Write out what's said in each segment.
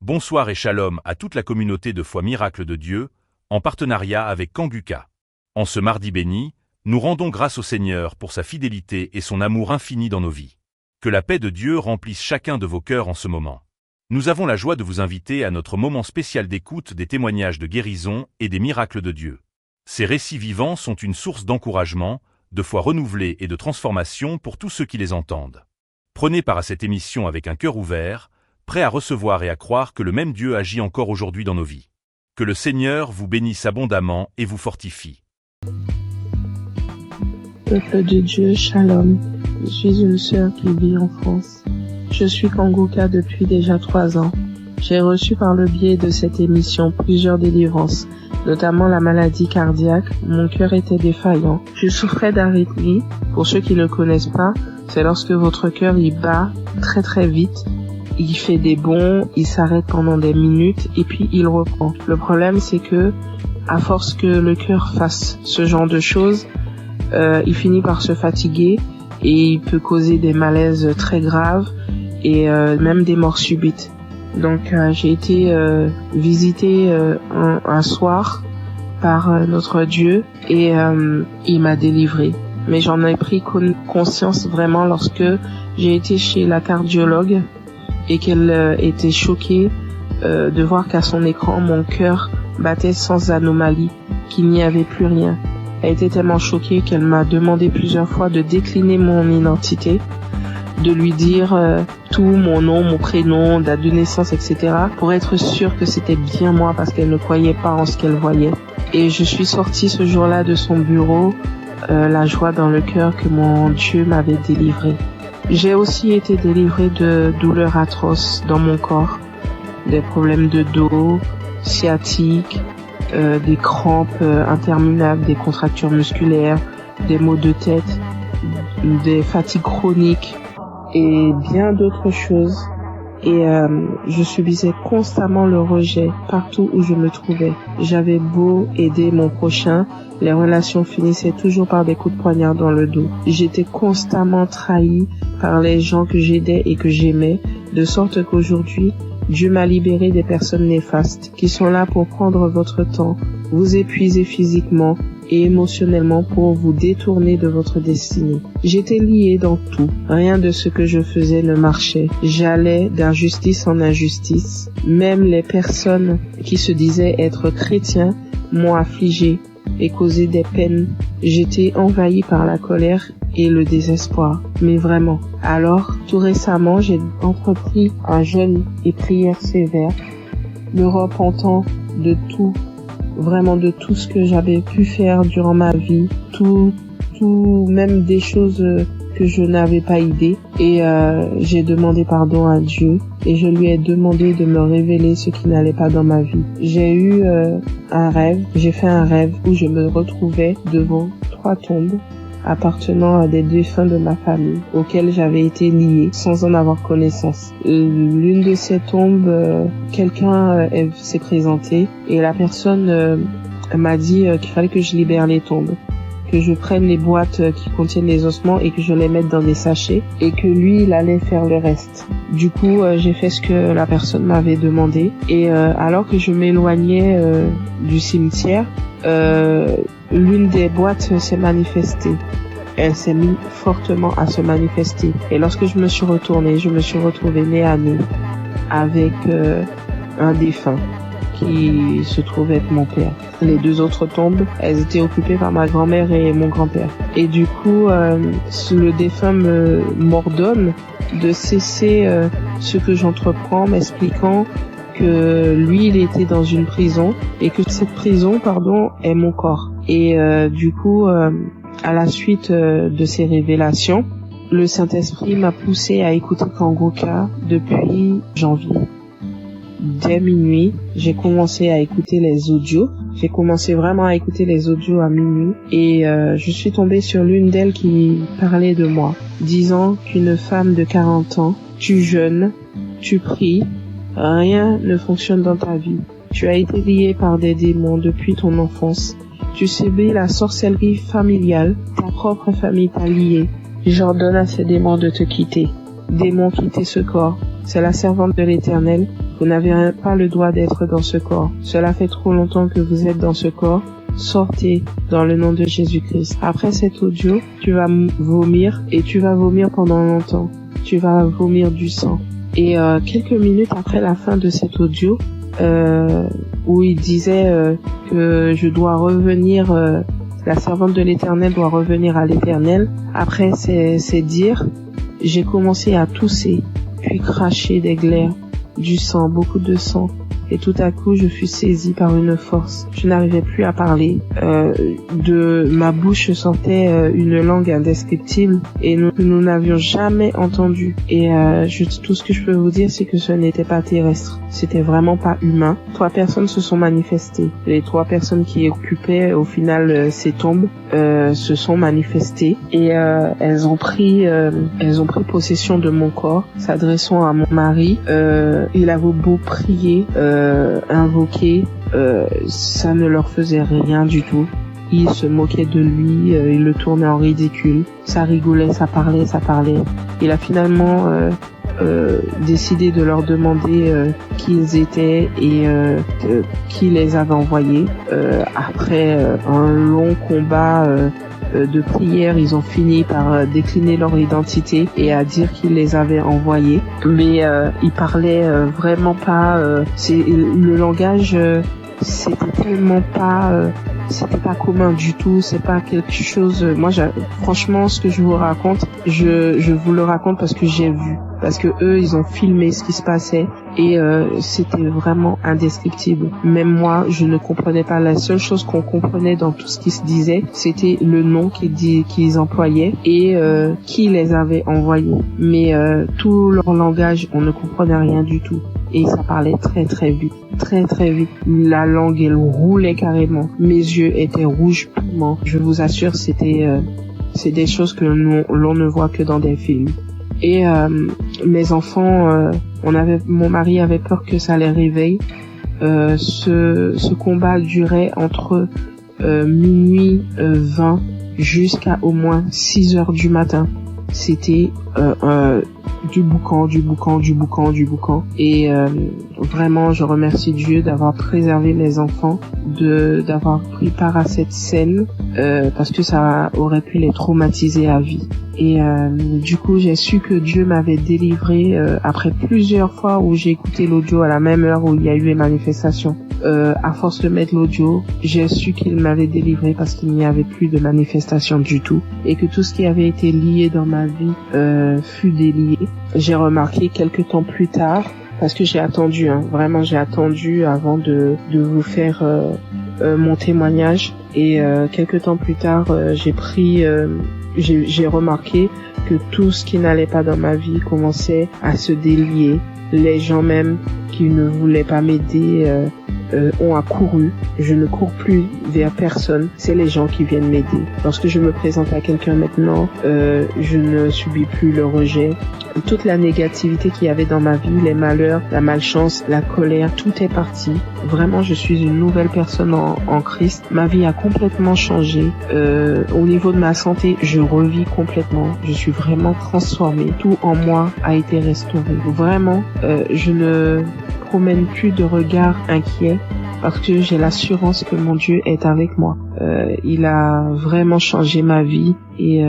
Bonsoir et shalom à toute la communauté de foi Miracle de Dieu, en partenariat avec Kanguka. En ce mardi béni, nous rendons grâce au Seigneur pour sa fidélité et son amour infini dans nos vies. Que la paix de Dieu remplisse chacun de vos cœurs en ce moment. Nous avons la joie de vous inviter à notre moment spécial d'écoute des témoignages de guérison et des miracles de Dieu. Ces récits vivants sont une source d'encouragement, de foi renouvelée et de transformation pour tous ceux qui les entendent. Prenez part à cette émission avec un cœur ouvert, prêt à recevoir et à croire que le même Dieu agit encore aujourd'hui dans nos vies. Que le Seigneur vous bénisse abondamment et vous fortifie. Peuple de Dieu, shalom. Je suis une sœur qui vit en France. Je suis Kanguka depuis déjà 3 ans. J'ai reçu par le biais de cette émission plusieurs délivrances, notamment la maladie cardiaque. Mon cœur était défaillant. Je souffrais d'arythmie. Pour ceux qui ne connaissent pas, c'est lorsque votre cœur il bat très très vite. Il fait des bonds, il s'arrête pendant des minutes et puis il reprend. Le problème c'est que, à force que le cœur fasse ce genre de choses, il finit par se fatiguer et il peut causer des malaises très graves et même des morts subites. Donc j'ai été visitée un soir par notre Dieu et il m'a délivrée. Mais j'en ai pris conscience vraiment lorsque j'ai été chez la cardiologue et qu'elle était choquée de voir qu'à son écran, mon cœur battait sans anomalie, qu'il n'y avait plus rien. Elle était tellement choquée qu'elle m'a demandé plusieurs fois de décliner mon identité, de lui dire tout, mon nom, mon prénom, date de naissance, etc. pour être sûre que c'était bien moi parce qu'elle ne croyait pas en ce qu'elle voyait. Et je suis sortie ce jour-là de son bureau, la joie dans le cœur que mon Dieu m'avait délivrée. J'ai aussi été délivrée de douleurs atroces dans mon corps, des problèmes de dos, sciatiques, des crampes interminables, des contractures musculaires, des maux de tête, des fatigues chroniques et bien d'autres choses. Et je subissais constamment le rejet partout où je me trouvais. J'avais beau aider mon prochain, les relations finissaient toujours par des coups de poignard dans le dos. J'étais constamment trahie par les gens que j'aidais et que j'aimais, de sorte qu'aujourd'hui, Dieu m'a libéré des personnes néfastes qui sont là pour prendre votre temps, vous épuiser physiquement et émotionnellement pour vous détourner de votre destinée. J'étais liée dans tout. Rien de ce que je faisais ne marchait. J'allais d'injustice en injustice. Même les personnes qui se disaient être chrétiens m'ont affligée et causé des peines. J'étais envahie par la colère et le désespoir. Mais vraiment. Alors, tout récemment, j'ai entrepris un jeûne et prière sévère, me repentant de tout, vraiment de tout ce que j'avais pu faire durant ma vie, tout, même des choses que je n'avais pas idée. Et j'ai demandé pardon à Dieu et je lui ai demandé de me révéler ce qui n'allait pas dans ma vie. J'ai fait un rêve où je me retrouvais devant 3 tombes appartenant à des défunts de ma famille auxquels j'avais été liée sans en avoir connaissance. L'une de ces tombes, quelqu'un s'est présenté et la personne m'a dit qu'il fallait que je libère les tombes, que je prenne les boîtes qui contiennent les ossements et que je les mette dans des sachets et que lui, il allait faire le reste. Du coup, j'ai fait ce que la personne m'avait demandé et alors que je m'éloignais du cimetière, l'une des boîtes s'est manifestée. Elle s'est mise fortement à se manifester. Et lorsque je me suis retournée, je me suis retrouvée nez à nez avec un défunt qui se trouvait être mon père. Les 2 autres tombes, elles étaient occupées par ma grand-mère et mon grand-père. Et du coup, le défunt m'ordonne de cesser ce que j'entreprends, m'expliquant que lui, il était dans une prison et que cette prison, est mon corps. Et du coup, à la suite de ces révélations, le Saint-Esprit m'a poussé à écouter Kanguka depuis janvier. Dès minuit, j'ai commencé à écouter les audios. J'ai commencé vraiment à écouter les audios à minuit et je suis tombée sur l'une d'elles qui parlait de moi, disant qu'une femme de 40 ans, tu jeûnes, tu pries, rien ne fonctionne dans ta vie. Tu as été lié par des démons depuis ton enfance. Tu subis la sorcellerie familiale. Ta propre famille t'a lié. J'ordonne à ces démons de te quitter. Démons, quittez ce corps. C'est la servante de l'Éternel Vous n'avez pas le droit d'être dans ce corps. Cela fait trop longtemps que vous êtes dans ce corps. Sortez dans le nom de Jésus-Christ. Après cet audio, tu vas vomir et tu vas vomir pendant longtemps. Tu vas vomir du sang. Et quelques minutes après la fin de cet audio, où il disait que je dois revenir, la servante de l'Éternel doit revenir à l'Éternel. Après ces dires, j'ai commencé à tousser, puis cracher des glaires, du sang, beaucoup de sang. Et tout à coup, je fus saisie par une force. Je n'arrivais plus à parler. De ma bouche sortait une langue indescriptible et nous n'avions jamais entendu. Et tout ce que je peux vous dire, c'est que ce n'était pas terrestre. C'était vraiment pas humain. 3 personnes se sont manifestées. Les 3 personnes qui occupaient au final ces tombes se sont manifestées et elles ont pris possession de mon corps, s'adressant à mon mari. Il avait beau prier, invoquer, ça ne leur faisait rien du tout. Ils se moquaient de lui, ils le tournaient en ridicule. Ça rigolait, ça parlait. Il a finalement décidé de leur demander qui ils étaient et qui les avait envoyés. Après un long combat de prière, ils ont fini par décliner leur identité et à dire qu'ils les avaient envoyés. Mais ils parlaient vraiment pas. Le langage, c'était tellement pas. C'était pas commun du tout, c'est pas quelque chose. Moi, franchement, ce que je vous raconte, je vous le raconte parce que j'ai vu, parce que eux, ils ont filmé ce qui se passait et c'était vraiment indescriptible. Même moi, je ne comprenais pas. La seule chose qu'on comprenait dans tout ce qui se disait, c'était le nom qu'ils employaient et qui les avait envoyés. Mais tout leur langage, on ne comprenait rien du tout. Et ça parlait très très vite. La langue, elle roulait carrément. Mes yeux étaient rouges piment. Je vous assure, c'est des choses que l'on ne voit que dans des films. Et mes enfants, mon mari avait peur que ça les réveille. Ce combat durait entre minuit 20 jusqu'à au moins 6 heures du matin. C'était du boucan. Et vraiment, je remercie Dieu d'avoir préservé mes enfants, d'avoir pris part à cette scène, parce que ça aurait pu les traumatiser à vie. Et du coup, j'ai su que Dieu m'avait délivré après plusieurs fois où j'ai écouté l'audio à la même heure où il y a eu les manifestations. À force de mettre l'audio, j'ai su qu'il m'avait délivré parce qu'il n'y avait plus de manifestations du tout et que tout ce qui avait été lié dans ma vie fut délié. J'ai remarqué quelques temps plus tard, parce que j'ai attendu, vraiment j'ai attendu avant de vous faire mon témoignage, et quelques temps plus tard j'ai remarqué que tout ce qui n'allait pas dans ma vie commençait à se délier. Les gens même qui ne voulaient pas m'aider ont accouru. Je ne cours plus vers personne, c'est les gens qui viennent m'aider. Lorsque je me présente à quelqu'un maintenant, je ne subis plus le rejet. Toute la négativité qu'il y avait dans ma vie, les malheurs, la malchance, la colère, tout est parti. Vraiment, je suis une nouvelle personne en Christ. Ma vie a complètement changé. Au niveau de ma santé, je revis complètement. Je suis vraiment transformée. Tout en moi a été restauré. Vraiment, je ne promène plus de regard inquiet parce que j'ai l'assurance que mon Dieu est avec moi. Il a vraiment changé ma vie et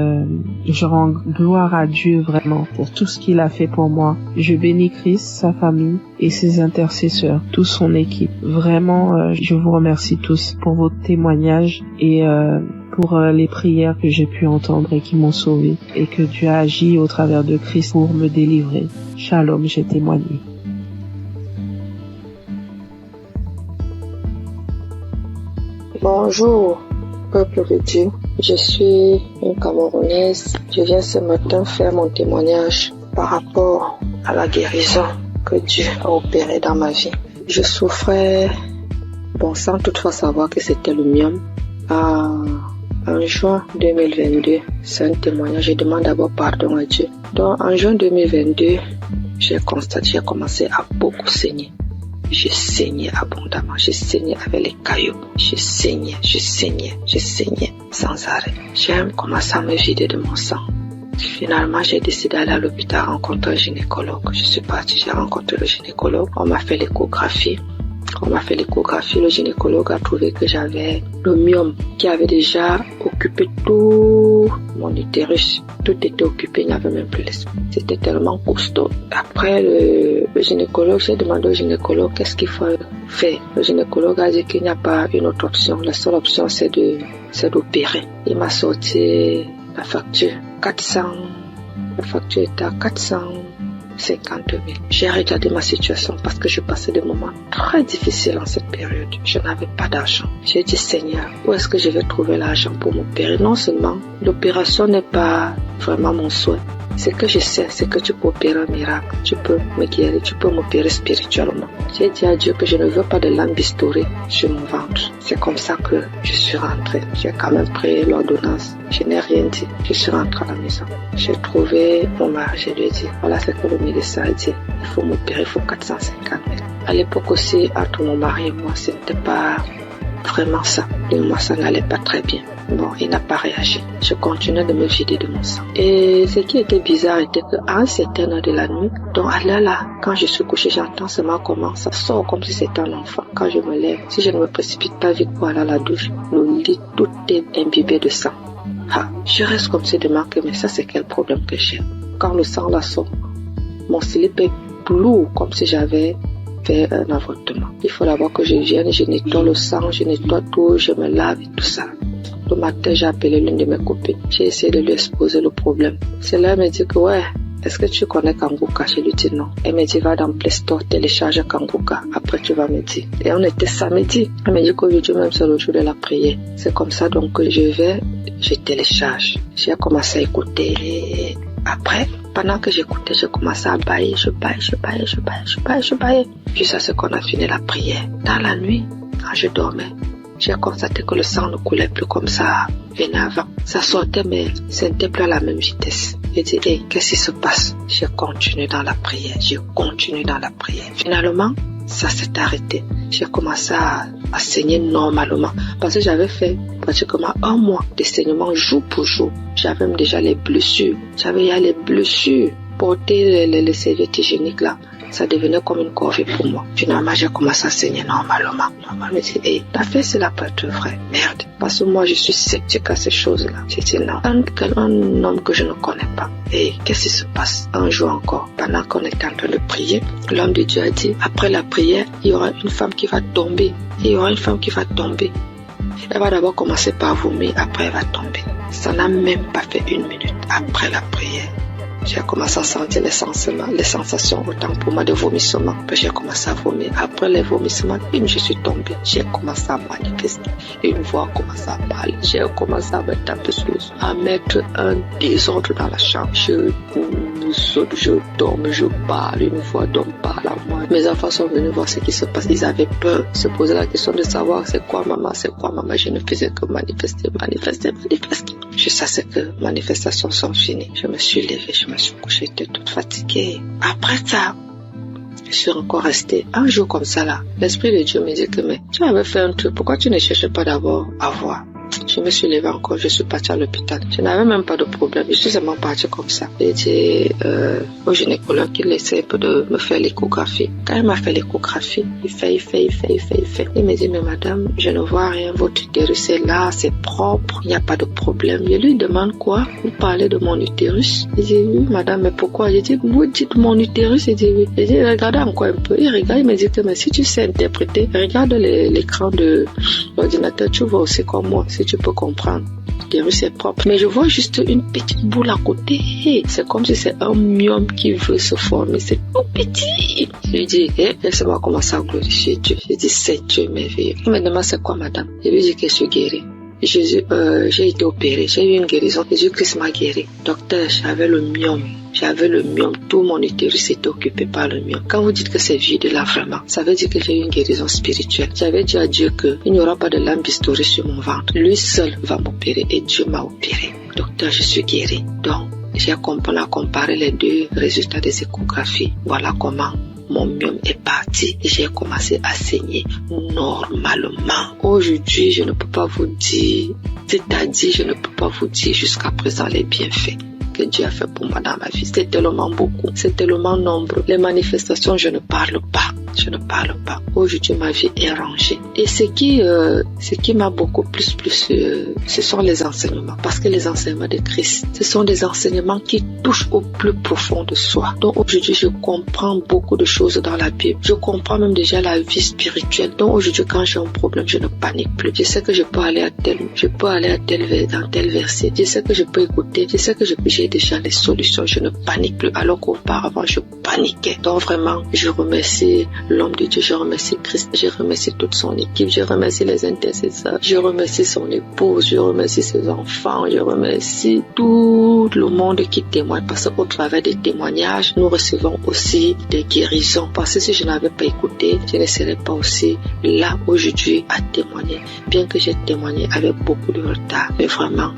je rends gloire à Dieu vraiment pour tout ce qu'il a fait pour moi. Je bénis Christ, sa famille et ses intercesseurs, toute son équipe. Vraiment, je vous remercie tous pour vos témoignages et pour les prières que j'ai pu entendre et qui m'ont sauvé, et que Dieu a agi au travers de Christ pour me délivrer. Shalom, j'ai témoigné. Bonjour, peuple de Dieu. Je suis une Camerounaise. Je viens ce matin faire mon témoignage par rapport à la guérison que Dieu a opérée dans ma vie. Je souffrais, sans toutefois savoir que c'était le myome. En juin 2022, c'est un témoignage. Je demande d'abord pardon à Dieu. Donc, en juin 2022, j'ai commencé à beaucoup saigner. Je saignais abondamment, je saignais avec les cailloux, je saignais sans arrêt. J'ai commencé à me vider de mon sang. Finalement, j'ai décidé d'aller à l'hôpital rencontrer un gynécologue. Je suis partie, j'ai rencontré le gynécologue. On m'a fait l'échographie. Le gynécologue a trouvé que j'avais le myome qui avait déjà occupé tout mon utérus. Tout était occupé, il n'y avait même plus l'espace. C'était tellement costaud. Après le gynécologue, j'ai demandé au gynécologue qu'est-ce qu'il faut faire. Le gynécologue a dit qu'il n'y a pas une autre option. La seule option, c'est d'opérer. Il m'a sorti la facture. La facture était à 450 000. J'ai regardé ma situation parce que je passais des moments très difficiles en cette période. Je n'avais pas d'argent. J'ai dit, Seigneur, où est-ce que je vais trouver l'argent pour m'opérer? Non seulement l'opération n'est pas vraiment mon souhait. Ce que je sais, c'est que tu peux opérer un miracle. Tu peux me guérir, tu peux m'opérer spirituellement. J'ai dit à Dieu que je ne veux pas de lampe bistourée sur mon ventre. C'est comme ça que je suis rentrée. J'ai quand même pris l'ordonnance. Je n'ai rien dit. Je suis rentrée à la maison. J'ai trouvé mon mari. Je lui ai dit, voilà ce que le médecin a dit. Il faut m'opérer, il faut 450 000. À l'époque aussi, entre mon mari et moi, ce n'était pas vraiment ça. Et moi, ça n'allait pas très bien. Bon, il n'a pas réagi. Je continuais de me vider de mon sang. Et ce qui était bizarre était qu'à un certain heure de la nuit, donc à l'heure là, quand je suis couchée, j'entends seulement comment ça sort comme si c'était un enfant. Quand je me lève, si je ne me précipite pas vite pour aller à la douche, le lit, tout est imbibé de sang. Je reste comme si de manquer, mais ça c'est quel problème que j'ai. Quand le sang là sort, mon slip est lourd comme si j'avais fait un avortement. Il faut d'abord que je vienne, je nettoie le sang, je nettoie tout, je me lave et tout ça. Le matin, j'ai appelé l'une de mes copines. J'ai essayé de lui exposer le problème. C'est là, elle me dit que ouais, est-ce que tu connais Kanguka? Je lui dis non. Elle me dit va dans Play Store, télécharge Kanguka. Après, tu vas me dire. Et on était samedi. Elle me dit qu'aujourd'hui même, c'est le jour de la prière. C'est comme ça, donc, que je télécharge. J'ai commencé à écouter. Après, pendant que j'écoutais, j'ai commencé à bailler. Je baillais. Jusqu'à ce qu'on a fini la prière. Dans la nuit, quand je dormais, j'ai constaté que le sang ne coulait plus comme ça venait avant. Ça sortait, mais ce n'était plus à la même vitesse. J'ai dit, hey, qu'est-ce qui se passe? J'ai continué dans la prière. Finalement, ça s'est arrêté. J'ai commencé à saigner normalement. Parce que j'avais fait pratiquement 1 mois de saignement jour pour jour. J'avais même déjà les blessures. Porter les serviettes hygiéniques là, ça devenait comme une corvée pour moi. Finalement, j'ai commencé à saigner normalement. Je me dis, hey, ta fait, c'est la pas être vrai. Merde. Parce que moi, je suis sceptique à ces choses-là. J'ai dit non. Un homme que je ne connais pas. Et qu'est-ce qui se passe? Un jour encore, pendant qu'on était en train de prier, l'homme de Dieu a dit, après la prière, il y aura une femme qui va tomber. Elle va d'abord commencer par vomir, après elle va tomber. Ça n'a même pas fait 1 minute après la prière. J'ai commencé à sentir les sensations autant pour moi de vomissement. Puis j'ai commencé à vomir. Après les vomissements, je suis tombée. J'ai commencé à manifester. Une voix a commencé à parler. J'ai commencé à mettre un peu plus, à mettre un désordre dans la chambre. Je saute, je dorme, je parle. Une voix d'homme parle à moi. Mes enfants sont venus voir ce qui se passe. Ils avaient peur, se poser la question de savoir c'est quoi maman. Je ne faisais que manifester. Jusqu'à ce que manifestations sont finies. Je me suis levée, je me suis couchée, j'étais toute fatiguée. Après ça, je suis encore restée un jour comme ça là. L'Esprit de Dieu me dit que mais tu avais fait un truc, pourquoi tu ne cherches pas d'abord à voir? Je me suis levée encore, je suis partie à l'hôpital. Je n'avais même pas de problème, je suis seulement partie comme ça. J'ai dit au gynécologue qu'il essaie un peu de me faire l'échographie. Quand il m'a fait l'échographie, il fait. Il me dit, mais madame, je ne vois rien, votre utérus est là, c'est propre, il n'y a pas de problème. Je lui demande quoi? Vous parlez de mon utérus? Il dit, oui madame, mais pourquoi? J'ai dit, vous dites mon utérus? Il dit, oui. J'ai dit, regardez encore un peu. Il regarde, il me dit que mais si tu sais interpréter, regarde l'écran de l'ordinateur, tu vois aussi comme moi. Si tu peux comprendre, l'utérus est propre. Mais je vois juste une petite boule à côté. C'est comme si c'est un myome qui veut se former. C'est tout petit. Je lui dis, laisse-moi commencer à glorifier Dieu. Je dis, c'est Dieu merveilleux. Il me demande, c'est quoi madame? Je lui dis que je suis guérie. Jésus, j'ai été opérée, j'ai eu une guérison. Jésus-Christ m'a guéri. Docteur, j'avais le myome. Tout mon utérus était occupé par le myome. Quand vous dites que c'est vide là vraiment, ça veut dire que j'ai eu une guérison spirituelle. J'avais dit à Dieu qu'il n'y aura pas de lampe bistourée sur mon ventre. Lui seul va m'opérer et Dieu m'a opéré. Docteur, je suis guérie. Donc, on a comparé les 2 résultats des échographies. Voilà comment mon myome est parti et j'ai commencé à saigner normalement. Aujourd'hui, je ne peux pas vous dire jusqu'à présent les bienfaits que Dieu a fait pour moi dans ma vie. C'est tellement beaucoup, c'est tellement nombreux. Les manifestations, je ne parle pas. Aujourd'hui, ma vie est rangée. Et ce qui m'a beaucoup plus, ce sont les enseignements. Parce que les enseignements de Christ, ce sont des enseignements qui touchent au plus profond de soi. Donc aujourd'hui, je comprends beaucoup de choses dans la Bible. Je comprends même déjà la vie spirituelle. Donc aujourd'hui, quand j'ai un problème, je ne panique plus. Je sais que je peux aller dans tel verset. Je sais que je peux écouter. Je sais que j'ai déjà les solutions. Je ne panique plus. Alors qu'auparavant, je paniquais. Donc vraiment, je remercie l'homme de Dieu, je remercie Christ, je remercie toute son équipe, je remercie les intercesseurs, je remercie son épouse, je remercie ses enfants, je remercie tout le monde qui témoigne, parce qu'au travers des témoignages, nous recevons aussi des guérisons. Parce que si je n'avais pas écouté, je ne serais pas aussi là aujourd'hui à témoigner, bien que j'ai témoigné avec beaucoup de retard. Mais vraiment,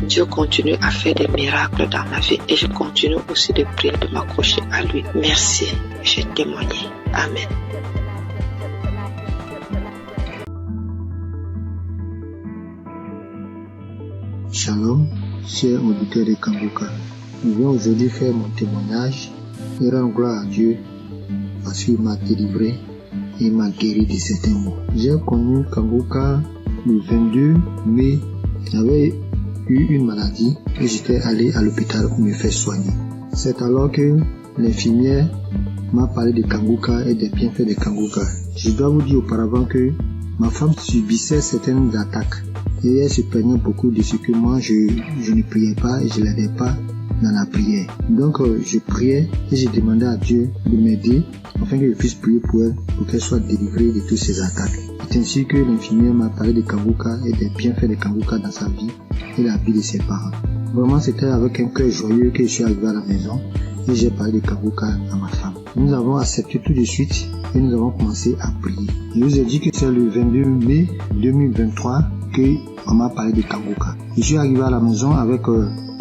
Dieu continue à faire des miracles dans ma vie et je continue aussi de prier, de m'accrocher à lui. Merci, j'ai témoigné. Amen. Shalom, chers auditeurs de Kangoka. Je viens aujourd'hui faire mon témoignage et rendre gloire à Dieu parce qu'il m'a délivré et m'a guéri de certains maux. J'ai connu Kangoka le 22 mai. J'avais eu une maladie et j'étais allé à l'hôpital pour me faire soigner. C'est alors que l'infirmière m'a parlé de Kangoka et des bienfaits de Kangoka. Je dois vous dire auparavant que ma femme subissait certaines attaques et elle se plaignait beaucoup de ce que moi je ne priais pas et je ne l'aidais pas dans la prière. Donc je priais et je demandais à Dieu de m'aider afin que je puisse prier pour elle, pour qu'elle soit délivrée de toutes ces attaques. C'est ainsi que l'infirmière m'a parlé de Kangoka et des bienfaits de Kangoka dans sa vie et la vie de ses parents. Vraiment, c'était avec un cœur joyeux que je suis arrivé à la maison et j'ai parlé de Kangoka à ma femme. Nous avons accepté tout de suite et nous avons commencé à prier. Je vous ai dit que c'est le 22 mai 2023 qu'on m'a parlé de Kangoka. Je suis arrivé à la maison avec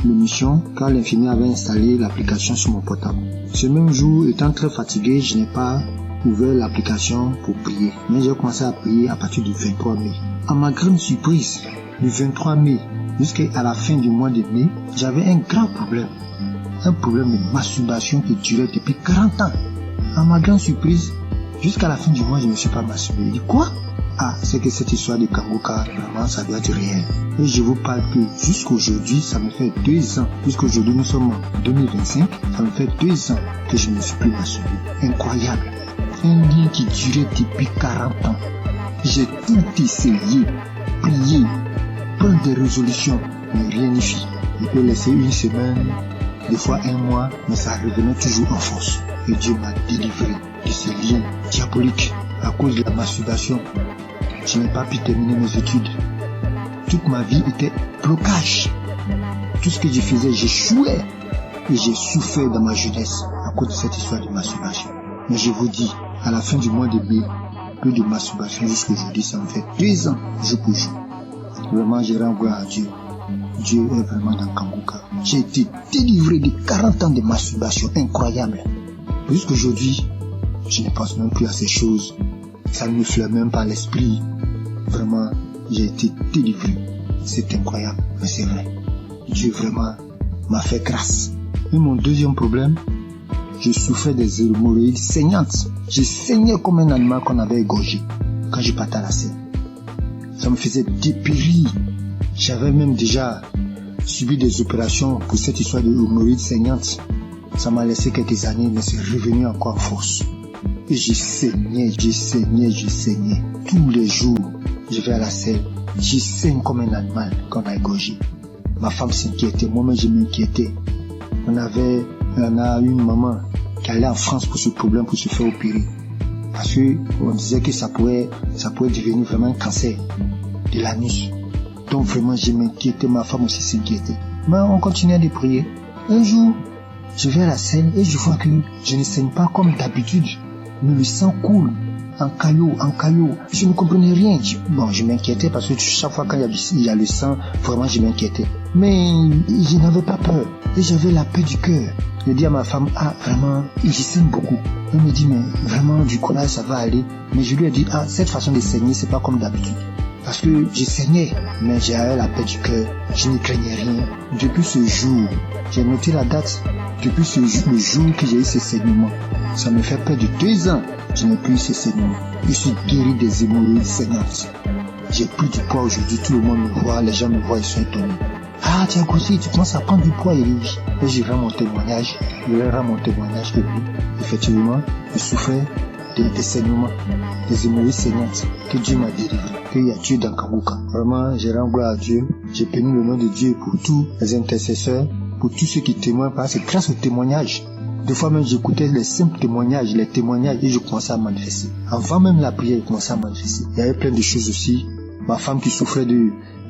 l'émission quand l'infirmière avait installé l'application sur mon portable. Ce même jour, étant très fatigué, je n'ai pas ouvert l'application pour prier. Mais j'ai commencé à prier à partir du 23 mai. À ma grande surprise, du 23 mai jusqu'à la fin du mois de mai, j'avais un grand problème. Un problème de masturbation qui durait depuis 40 ans. À ma grande surprise, jusqu'à la fin du mois, je ne me suis pas masturbé. Je dis quoi? Ah, c'est que cette histoire de Kangoka, vraiment, ça doit être réel. Et je vous parle que jusqu'aujourd'hui, ça me fait 2 ans. Jusqu'aujourd'hui, nous sommes en 2025, ça me fait 2 ans que je ne me suis plus masturbé. Incroyable. Un lien qui durait depuis 40 ans. J'ai tout essayé, prié, prendre des résolutions, mais rien n'y fit. Je peux laisser une semaine, des fois 1 mois, mais ça revenait toujours en force. Et Dieu m'a délivré de ces liens diaboliques à cause de la masturbation. Je n'ai pas pu terminer mes études. Toute ma vie était blocage. Tout ce que je faisais, j'échouais. Et j'ai souffert dans ma jeunesse à cause de cette histoire de masturbation. Mais je vous dis, à la fin du mois de mai, peu de masturbation jusqu'à aujourd'hui, ça me fait 2 ans, jour pour jour. Vraiment, je rends gloire à Dieu. Dieu est vraiment dans Kangoka. J'ai été délivré de 40 ans de masturbation incroyable. Jusqu'aujourd'hui, je ne pense même plus à ces choses. Ça ne me flaire même pas l'esprit. Vraiment, j'ai été délivré. C'est incroyable, mais c'est vrai. Dieu vraiment m'a fait grâce. Et mon deuxième problème, je souffrais des hémorroïdes saignantes. Je saignais comme un animal qu'on avait égorgé quand je partais à la scène. Ça me faisait dépérir. J'avais même déjà subi des opérations pour cette histoire de hémorroïdes saignantes. Ça m'a laissé quelques années, mais c'est revenu encore en force. Et je saignais. Tous les jours, je vais à la selle. Je saigne comme un animal qu'on a égorgé. Ma femme s'inquiétait, moi-même je m'inquiétais. On a une maman qui allait en France pour ce problème, pour se faire opérer. Parce qu'on disait que ça pouvait devenir vraiment un cancer de l'anus. Donc vraiment je m'inquiétais, ma femme aussi s'inquiétait. Mais on continuait de prier. Un jour, je vais à la selle et je vois que je ne saigne pas comme d'habitude. Mais le sang coule en caillot. Je ne comprenais rien. Je m'inquiétais parce que chaque fois qu'il y a le sang, vraiment je m'inquiétais. Mais je n'avais pas peur. Et j'avais la paix du cœur. Je dis à ma femme, vraiment, je saigne beaucoup. Elle me dit, mais vraiment, du courage, ça va aller. Mais je lui ai dit, cette façon de saigner, c'est pas comme d'habitude. parce que je saignais, mais j'avais la paix du cœur, je ne craignais rien. Depuis ce jour, j'ai noté la date, depuis ce jour, le jour que j'ai eu ce saignement, ça me fait près de 2 ans, je n'ai plus eu ce saignement. Je suis guéri des hémorroïdes saignantes. J'ai pris du poids aujourd'hui, tout le monde me voit, les gens me voient, ils sont étonnés. Ah, tu as grossi, tu commences à prendre du poids, il dit. Et je rends mon témoignage, que oui, effectivement, je souffrais des saignements, des hémorroïdes saignantes, que Dieu m'a délivré, qu'il y a Dieu dans Kangoka. Vraiment, je rends gloire à Dieu, j'ai béni le nom de Dieu pour tous les intercesseurs, pour tous ceux qui témoignent, parce que grâce au témoignage, des fois même j'écoutais les simples témoignages, et je commençais à manifester. Avant même la prière, je commençais à manifester. Il y avait plein de choses aussi. Ma femme qui souffrait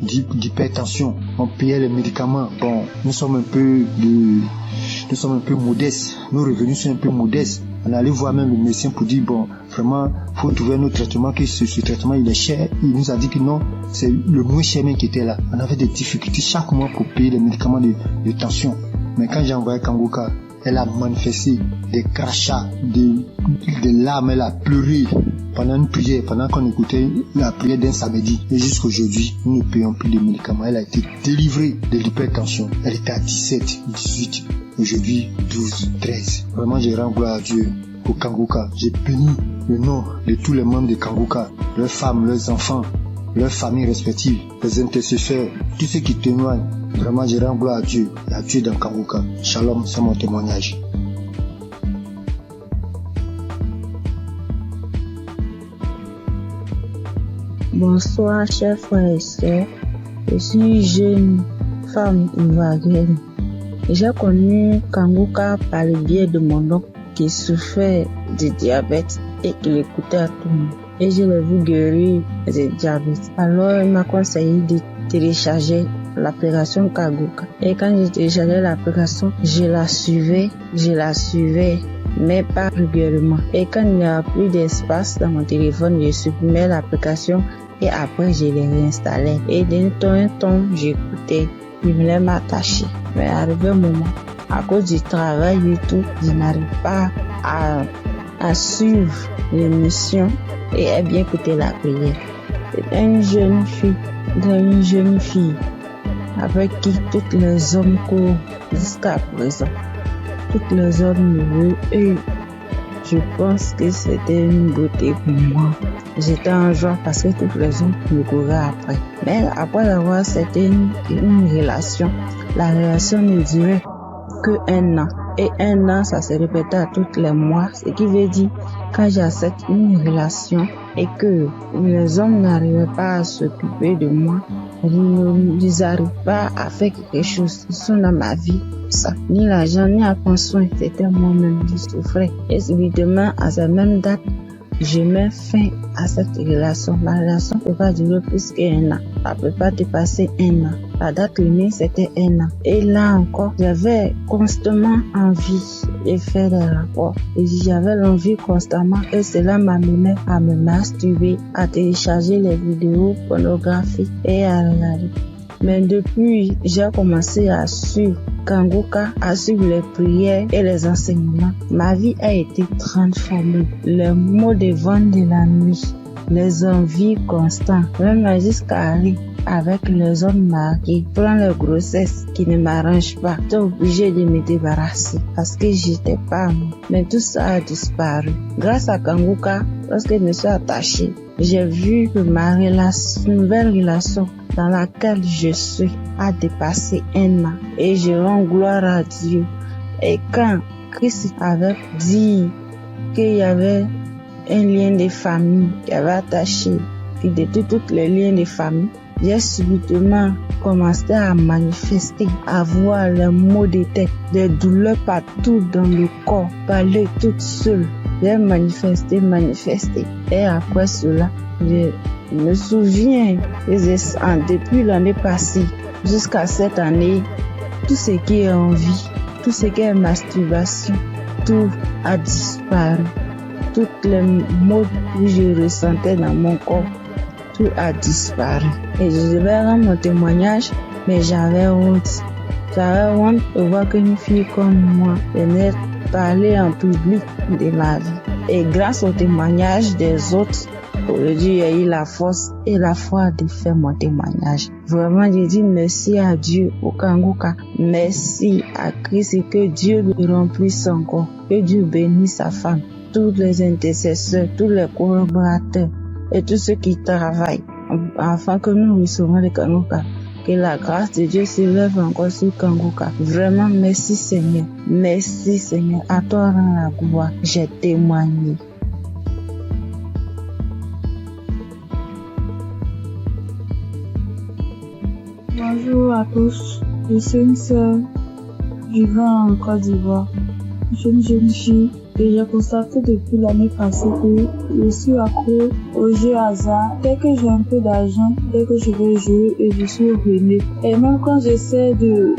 d'hypertension, on payait les médicaments. Bon, nous sommes un peu modestes. Nos revenus sont un peu modestes. On allait voir même le médecin pour dire, bon, vraiment, faut trouver un autre traitement, que ce traitement, il est cher. Il nous a dit que non, c'est le moins cher même qui était là. On avait des difficultés chaque mois pour payer les médicaments de tension. Mais quand j'ai envoyé Kangoka, elle a manifesté des crachats, des larmes, elle a pleuré pendant une prière, pendant qu'on écoutait la prière d'un samedi. Et jusqu'aujourd'hui, nous ne payons plus de médicaments. Elle a été délivrée de l'hypertension. Elle était à 17, 18, aujourd'hui 12, 13. Vraiment, je rends gloire à Dieu pour Kangoka. J'ai béni le nom de tous les membres de Kangoka, leurs femmes, leurs enfants, leurs familles respectives, les intercesseurs, tous ceux qui témoignent. Vraiment, je rends gloire à Dieu dans Kangoka. Shalom, c'est mon témoignage. Bonsoir, chers frères et sœurs. Je suis jeune femme ivoirienne. J'ai connu Kangoka par le biais de mon oncle qui souffrait de diabète et qui l'écoutait à tout le monde. Et je l'ai vu guérir du diabète. Alors, il m'a conseillé de télécharger l'application Kangoka. Et quand j'ai téléchargé l'application, je la suivais, mais pas régulièrement. Et quand il n'y a plus d'espace dans mon téléphone, je supprimais l'application et après je l'ai réinstallée. Et d'un temps en temps, j'écoutais, je voulais m'attacher. Mais arrivé un moment, à cause du travail et tout, je n'arrive pas à suivre l'émission et à bien écouter la prière. C'est une jeune fille avec qui tous les hommes courent jusqu'à présent. Tous les hommes me veulent et je pense que c'était une beauté pour moi. J'étais en joie parce que tous les hommes me couraient après. Mais après avoir c'était une relation, la relation ne durait que 1 an. Et 1 an, ça se répétait à tous les mois. Ce qui veut dire, quand j'accepte une relation et que les hommes n'arrivaient pas à s'occuper de moi, ils n'arrivent pas à faire quelque chose. Ils sont dans ma vie. Ça. Ni l'argent, ni à prendre soin. C'était moi-même qui souffrais. Et subitement, à cette même date, je mets fin à cette relation. Ma relation ne peut pas durer plus qu'1 an. Ça ne peut pas dépasser 1 an. La date limite, c'était 1 an. Et là encore, j'avais constamment envie de faire des rapports. Et j'avais l'envie constamment. Et cela m'amenait à me masturber, à télécharger les vidéos pornographiques et à regarder. Mais depuis, j'ai commencé à suivre Kangoka, à suivre les prières et les enseignements. Ma vie a été transformée. Les maux de vent de la nuit, les envies constantes, même jusqu'à aller avec les hommes mariés, prendre les grossesses qui ne m'arrangent pas. J'étais obligée de me débarrasser parce que j'étais pas moi. Mais tout ça a disparu. Grâce à Kangoka, lorsque je me suis attachée, j'ai vu que ma nouvelle relation dans laquelle je suis a dépassé 1 an. Et je rends gloire à Dieu. Et quand Christ avait dit qu'il y avait un lien de famille qui avait attaché, qui détruit tous les liens de famille, j'ai subitement commencé à manifester, à voir les maux de tête, des douleurs partout dans le corps, parler toute seule. J'ai manifesté. Et après cela, je me souviens depuis l'année passée jusqu'à cette année, tout ce qui est envie, tout ce qui est masturbation, tout a disparu. Toutes les maux que je ressentais dans mon corps, tout a disparu. Et je devais rendre mon témoignage, mais j'avais honte. J'avais honte de voir qu'une fille comme moi venait parler en public de ma vie. Et grâce au témoignage des autres, Aujourd'hui, j'ai eu la force et la foi de faire mon témoignage. Vraiment, je dis merci à Dieu au Kangoka. Merci à Christ et que Dieu lui remplisse encore. Que Dieu bénisse sa femme, tous les intercesseurs, tous les collaborateurs et tous ceux qui travaillent afin que nous recevons le Kangoka. Que la grâce de Dieu s'élève encore sur Kangoka. Vraiment, merci Seigneur. Merci Seigneur. À toi rend la gloire. J'ai témoigné. Bonjour à tous. Je suis une sœur vivant en Côte d'Ivoire. Je suis une jeune fille et j'ai constaté depuis l'année passée que je suis accro aux jeux hasard. Dès que j'ai un peu d'argent, dès que je vais jouer et je suis ruinée. Et même quand j'essaie de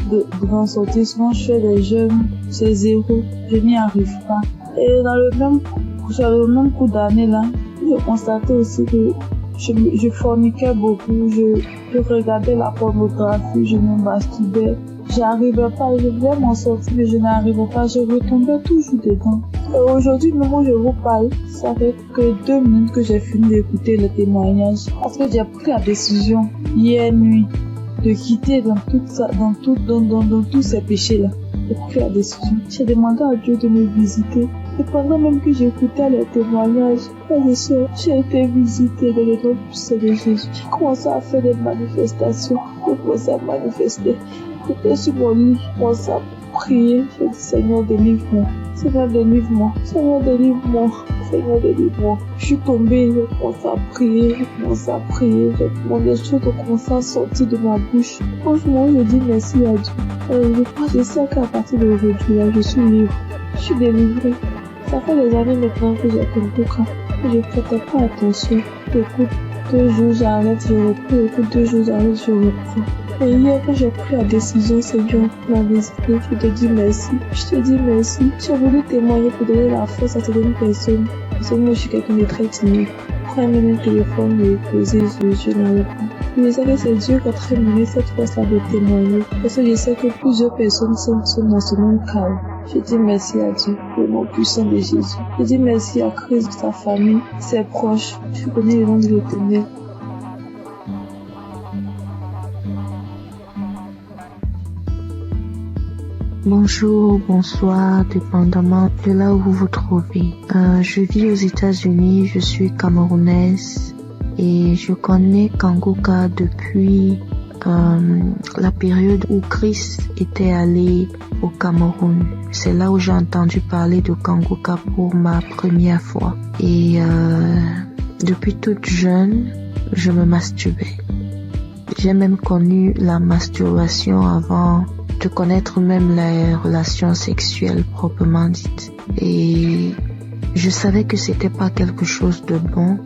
m'en sortir, souvent je fais des jeux, c'est zéro. Je n'y arrive pas. Et sur le même coup d'année là, j'ai constaté aussi que je forniquais beaucoup, je regardais la pornographie, je me masturbais. J'arrivais pas, je voulais m'en sortir, mais je n'arrivais pas, je retombais toujours dedans. Et aujourd'hui, même où je vous parle, ça fait que 2 minutes que j'ai fini d'écouter le témoignage. Parce que j'ai pris la décision, hier nuit, de quitter dans tous ces péchés-là. J'ai pris la décision. J'ai demandé à Dieu de me visiter. Et pendant même que j'écoutais les témoignages, j'ai été visitée dans le nom puissant de Jésus. J'ai commencé à faire des manifestations. J'ai commencé à manifester. J'étais sur mon lit, j'ai commencé à prier. J'ai dit, Seigneur, délivre-moi. Seigneur, délivre-moi. Seigneur, délivre-moi. Seigneur, délivre-moi. Je suis tombée, j'ai commencé à prier. J'ai demandé des choses ont commencé à sortir de ma bouche. Franchement, je dis merci à Dieu. Je sais qu'à partir d'aujourd'hui, là, je suis libre. Je suis délivrée. Ça fait des années maintenant que j'ai compris que je ne prêtais pas attention. J'écoute 2 jours, j'arrête, je reprends. J'écoute 2 jours, j'arrête, je reprends. Et hier, quand j'ai pris la décision, Seigneur, de la visiter, je te dis merci. Je te dis merci. J'ai voulu témoigner pour donner la force à certaines personnes. Parce que moi, je suis quelqu'un de très timide. Quand même un téléphone est posé, je n'arrive pas. Je sais que c'est Dieu qui a très donné cette force-là de témoigner. Parce que je sais que plusieurs personnes sont dans ce même cas. Je dis merci à Dieu, le nom puissant de Jésus. Je dis merci à Christ, sa famille, ses proches. Je connais le nom de l'Éternel. Bonjour, bonsoir, dépendamment de là où vous vous trouvez. Je vis aux États-Unis, je suis camerounaise et je connais Kangoka depuis la période où Christ était allé au Cameroun. C'est là où j'ai entendu parler de Kangoka pour ma première fois. Et depuis toute jeune, je me masturbais. J'ai même connu la masturbation avant de connaître même les relations sexuelles proprement dites. Et je savais que c'était pas quelque chose de bon,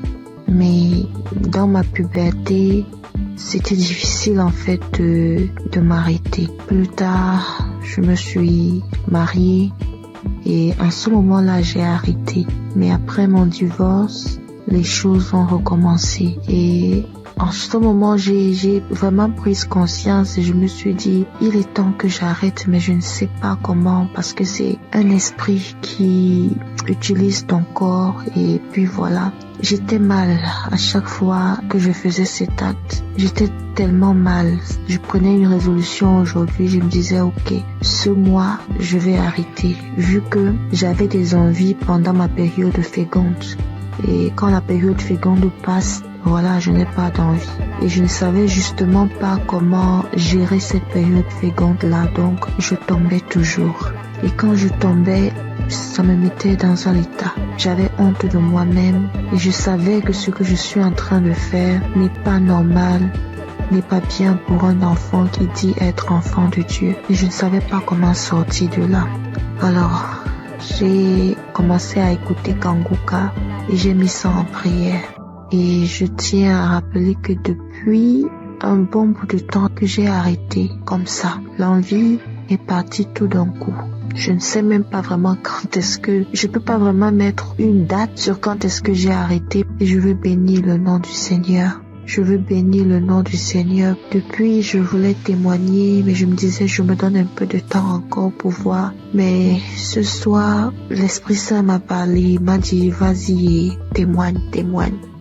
mais dans ma puberté, c'était difficile en fait de m'arrêter. Plus tard, je me suis mariée et en ce moment-là, j'ai arrêté. Mais après mon divorce, les choses ont recommencé et en ce moment, j'ai vraiment pris conscience et je me suis dit, il est temps que j'arrête, mais je ne sais pas comment parce que c'est un esprit qui utilise ton corps et puis voilà. J'étais mal à chaque fois que je faisais cet acte. J'étais tellement mal. Je prenais une résolution aujourd'hui, je me disais, ok, ce mois, je vais arrêter vu que j'avais des envies pendant ma période féconde. Et quand la période féconde passe, voilà, je n'ai pas d'envie. Et je ne savais justement pas comment gérer cette période féconde-là, donc je tombais toujours. Et quand je tombais, ça me mettait dans un état. J'avais honte de moi-même et je savais que ce que je suis en train de faire n'est pas normal, n'est pas bien pour un enfant qui dit être enfant de Dieu. Et je ne savais pas comment sortir de là. Alors, j'ai commencé à écouter Kangoka et j'ai mis ça en prière. Et je tiens à rappeler que depuis un bon bout de temps que j'ai arrêté comme ça, l'envie est partie tout d'un coup. Je ne sais même pas vraiment quand est-ce que... Je peux pas vraiment mettre une date sur quand est-ce que j'ai arrêté. Et je veux bénir le nom du Seigneur Je veux bénir le nom du Seigneur. Depuis, je voulais témoigner, mais je me disais, je me donne un peu de temps encore pour voir. Mais ce soir, l'Esprit Saint m'a parlé, m'a dit, vas-y, témoigne.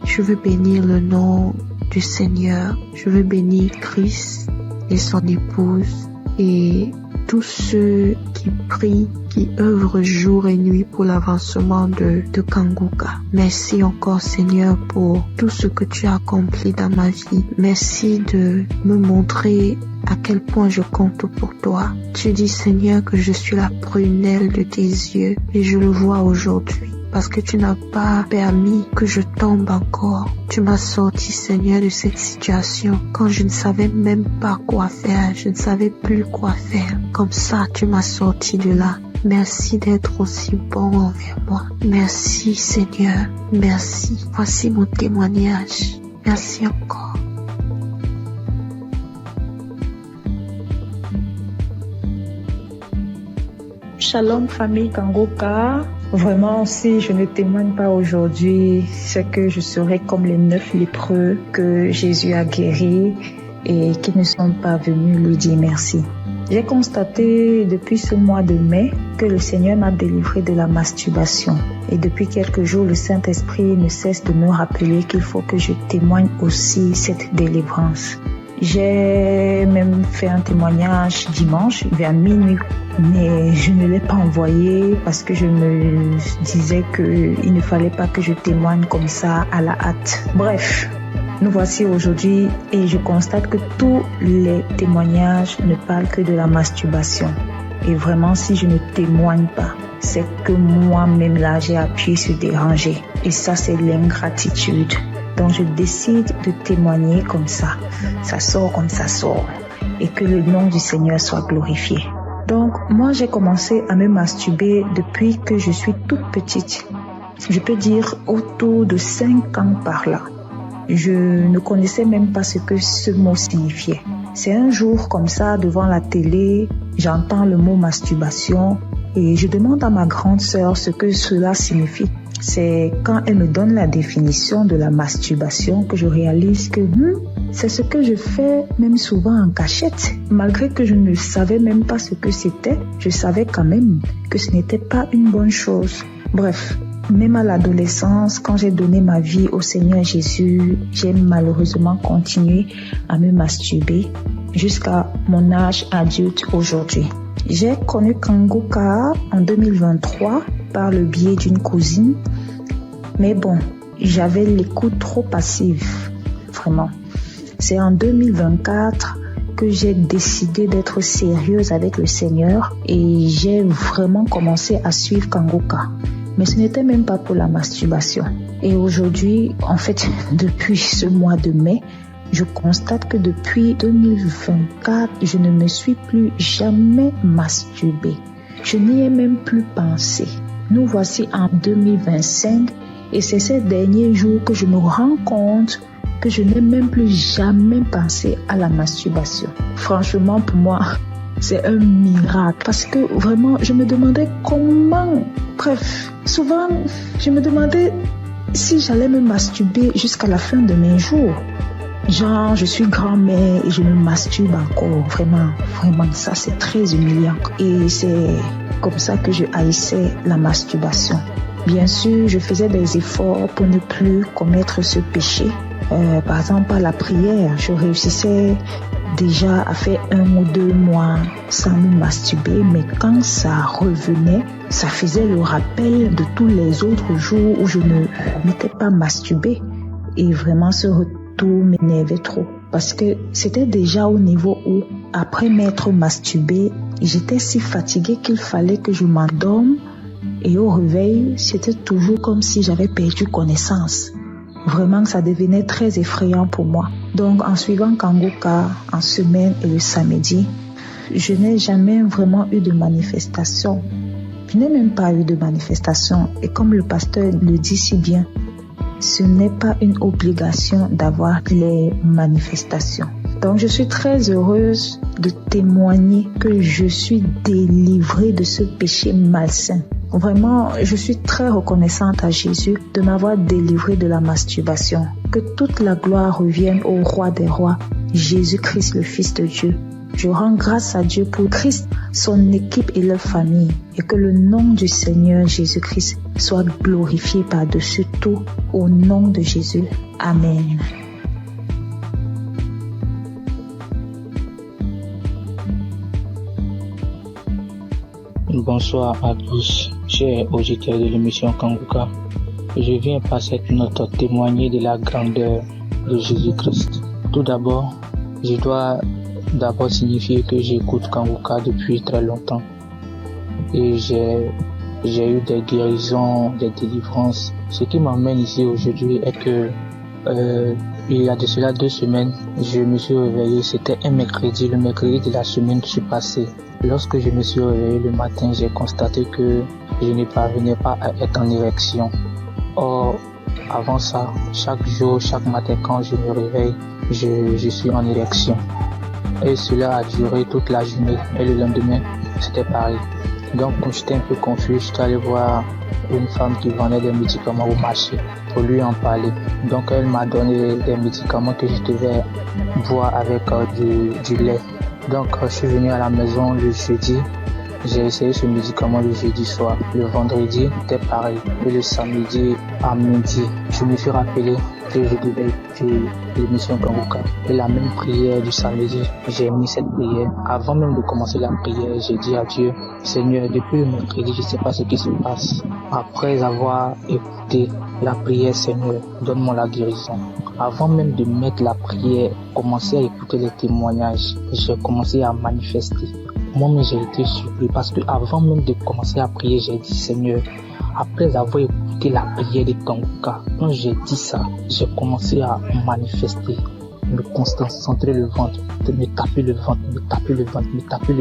Je veux bénir le nom du Seigneur. Je veux bénir Christ et son épouse et tous ceux qui prient, qui œuvrent jour et nuit pour l'avancement de Kanguka. Merci encore Seigneur pour tout ce que tu as accompli dans ma vie. Merci de me montrer à quel point je compte pour toi. Tu dis Seigneur que je suis la prunelle de tes yeux et je le vois aujourd'hui. Parce que tu n'as pas permis que je tombe encore. Tu m'as sorti, Seigneur, de cette situation quand je ne savais même pas quoi faire. Je ne savais plus quoi faire. Comme ça, tu m'as sorti de là. Merci d'être aussi bon envers moi. Merci, Seigneur. Merci. Voici mon témoignage. Merci encore. Shalom famille Kanguka. Vraiment, si je ne témoigne pas aujourd'hui, c'est que je serai comme les 9 lépreux que Jésus a guéris et qui ne sont pas venus lui dire merci. J'ai constaté depuis ce mois de mai que le Seigneur m'a délivré de la masturbation. Et depuis quelques jours, le Saint-Esprit ne cesse de me rappeler qu'il faut que je témoigne aussi cette délivrance. J'ai même fait un témoignage dimanche vers minuit, mais je ne l'ai pas envoyé parce que je me disais qu'il ne fallait pas que je témoigne comme ça à la hâte. Bref, nous voici aujourd'hui et je constate que tous les témoignages ne parlent que de la masturbation. Et vraiment, si je ne témoigne pas, c'est que moi-même là, j'ai appuyé sur déranger. Et ça, c'est l'ingratitude. Donc je décide de témoigner comme ça. Ça sort comme ça sort. Et que le nom du Seigneur soit glorifié. Donc moi j'ai commencé à me masturber depuis que je suis toute petite. Je peux dire autour de 5 ans par là. Je ne connaissais même pas ce que ce mot signifiait. C'est un jour comme ça devant la télé, j'entends le mot masturbation et je demande à ma grande sœur ce que cela signifie. C'est quand elle me donne la définition de la masturbation que je réalise que c'est ce que je fais même souvent en cachette. Malgré que je ne savais même pas ce que c'était, je savais quand même que ce n'était pas une bonne chose. Bref, même à l'adolescence, quand j'ai donné ma vie au Seigneur Jésus, j'ai malheureusement continué à me masturber jusqu'à mon âge adulte aujourd'hui. J'ai connu Kanguka en 2023 par le biais d'une cousine. Mais bon, j'avais l'écoute trop passive, vraiment. C'est en 2024 que j'ai décidé d'être sérieuse avec le Seigneur et j'ai vraiment commencé à suivre Kanguka. Mais ce n'était même pas pour la masturbation. Et aujourd'hui, en fait, depuis ce mois de mai, je constate que depuis 2024, je ne me suis plus jamais masturbée. Je n'y ai même plus pensé. Nous voici en 2025 et c'est ces derniers jours que je me rends compte que je n'ai même plus jamais pensé à la masturbation. Franchement, pour moi, c'est un miracle parce que vraiment, je me demandais comment. Bref, souvent, je me demandais si j'allais me masturber jusqu'à la fin de mes jours. Genre, je suis grand-mère et je me masturbe encore. Vraiment, ça c'est très humiliant. Et c'est comme ça que je haïssais la masturbation. Bien sûr, je faisais des efforts pour ne plus commettre ce péché. Par exemple, à la prière, je réussissais déjà à faire 1 ou 2 mois sans me masturber. Mais quand ça revenait, ça faisait le rappel de tous les autres jours où je ne m'étais pas masturbée. Et vraiment, ce retour m'énervait trop. Parce que c'était déjà au niveau où, après m'être masturbée, j'étais si fatiguée qu'il fallait que je m'endorme. Et au réveil, c'était toujours comme si j'avais perdu connaissance. Vraiment, ça devenait très effrayant pour moi. Donc, en suivant Kanguka en semaine et le samedi, je n'ai jamais vraiment eu de manifestation. Je n'ai même pas eu de manifestation. Et comme le pasteur le dit si bien, ce n'est pas une obligation d'avoir les manifestations. Donc, je suis très heureuse de témoigner que je suis délivrée de ce péché malsain. Vraiment, je suis très reconnaissante à Jésus de m'avoir délivrée de la masturbation. Que toute la gloire revienne au roi des rois, Jésus-Christ, le Fils de Dieu. Je rends grâce à Dieu pour Christ, son équipe et leur famille, et que le nom du Seigneur Jésus-Christ soit glorifié par-dessus tout, au nom de Jésus. Amen. Bonsoir à tous, chers auditeurs de l'émission Kanguka. Je viens par cette note témoigner de la grandeur de Jésus-Christ. Tout d'abord, je dois signifier que j'écoute Kanguka depuis très longtemps. Et j'ai eu des guérisons, des délivrances. Ce qui m'emmène ici aujourd'hui est que il y a de cela 2 semaines, je me suis réveillé, c'était un mercredi, le mercredi de la semaine qui s'est passée. Lorsque je me suis réveillé le matin, j'ai constaté que je ne parvenais pas à être en érection. Or, avant ça, chaque jour, chaque matin quand je me réveille, je suis en érection. Et cela a duré toute la journée. Et le lendemain, c'était pareil. Donc, quand j'étais un peu confus, j'étais allé voir une femme qui vendait des médicaments au marché pour lui en parler. Donc, elle m'a donné des médicaments que je devais boire avec du lait. Donc, je suis venu à la maison le jeudi. J'ai essayé ce médicament le jeudi soir. Le vendredi, c'était pareil. Et le samedi à midi, je me suis rappelé que je devais écouter l'émission Kanguka. Et la même prière du samedi, j'ai mis cette prière. Avant même de commencer la prière, j'ai dit à Dieu, Seigneur, depuis le mercredi, je ne sais pas ce qui se passe. Après avoir écouté la prière, Seigneur, donne-moi la guérison. Avant même de mettre la prière, commencer à écouter les témoignages, j'ai commencé à manifester. Moi-même, j'ai été surpris parce que avant même de commencer à prier, j'ai dit, Seigneur, après avoir écouté la prière de Kanguka, quand j'ai dit ça, j'ai commencé à manifester, me concentrer le ventre, me taper le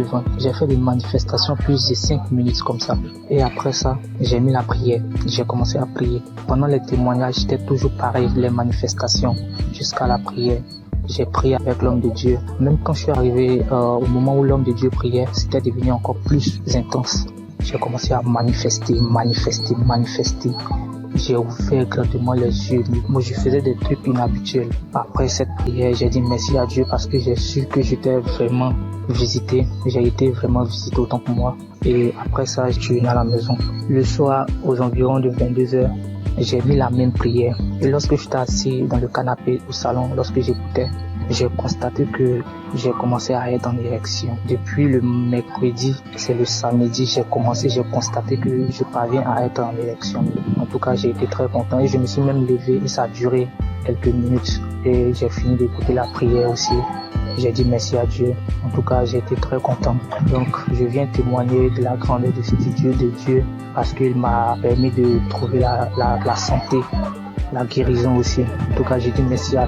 ventre. J'ai fait des manifestations plus de 5 minutes comme ça. Et après ça, j'ai mis la prière. J'ai commencé à prier. Pendant les témoignages, c'était toujours pareil, les manifestations, jusqu'à la prière. J'ai prié avec l'homme de Dieu. Même quand je suis arrivé au moment où l'homme de Dieu priait, c'était devenu encore plus intense. J'ai commencé à manifester. J'ai ouvert grandement les yeux. Moi, je faisais des trucs inhabituels. Après cette prière, j'ai dit merci à Dieu parce que j'ai su que j'étais vraiment visité. J'ai été vraiment visité autant que moi. Et après ça, je suis venu à la maison. Le soir, aux environs de 22h, j'ai mis la même prière. Et lorsque j'étais assis dans le canapé au salon, lorsque j'écoutais, j'ai constaté que j'ai commencé à être en érection. Depuis le mercredi, c'est le samedi, j'ai constaté que je parviens à être en érection. En tout cas, j'ai été très content et je me suis même levé et ça a duré quelques minutes. Et j'ai fini d'écouter la prière aussi. J'ai dit merci à Dieu. En tout cas, j'ai été très content. Donc, je viens témoigner de la grandeur de Dieu parce qu'il m'a permis de trouver la santé, la guérison aussi. En tout cas, j'ai dit merci à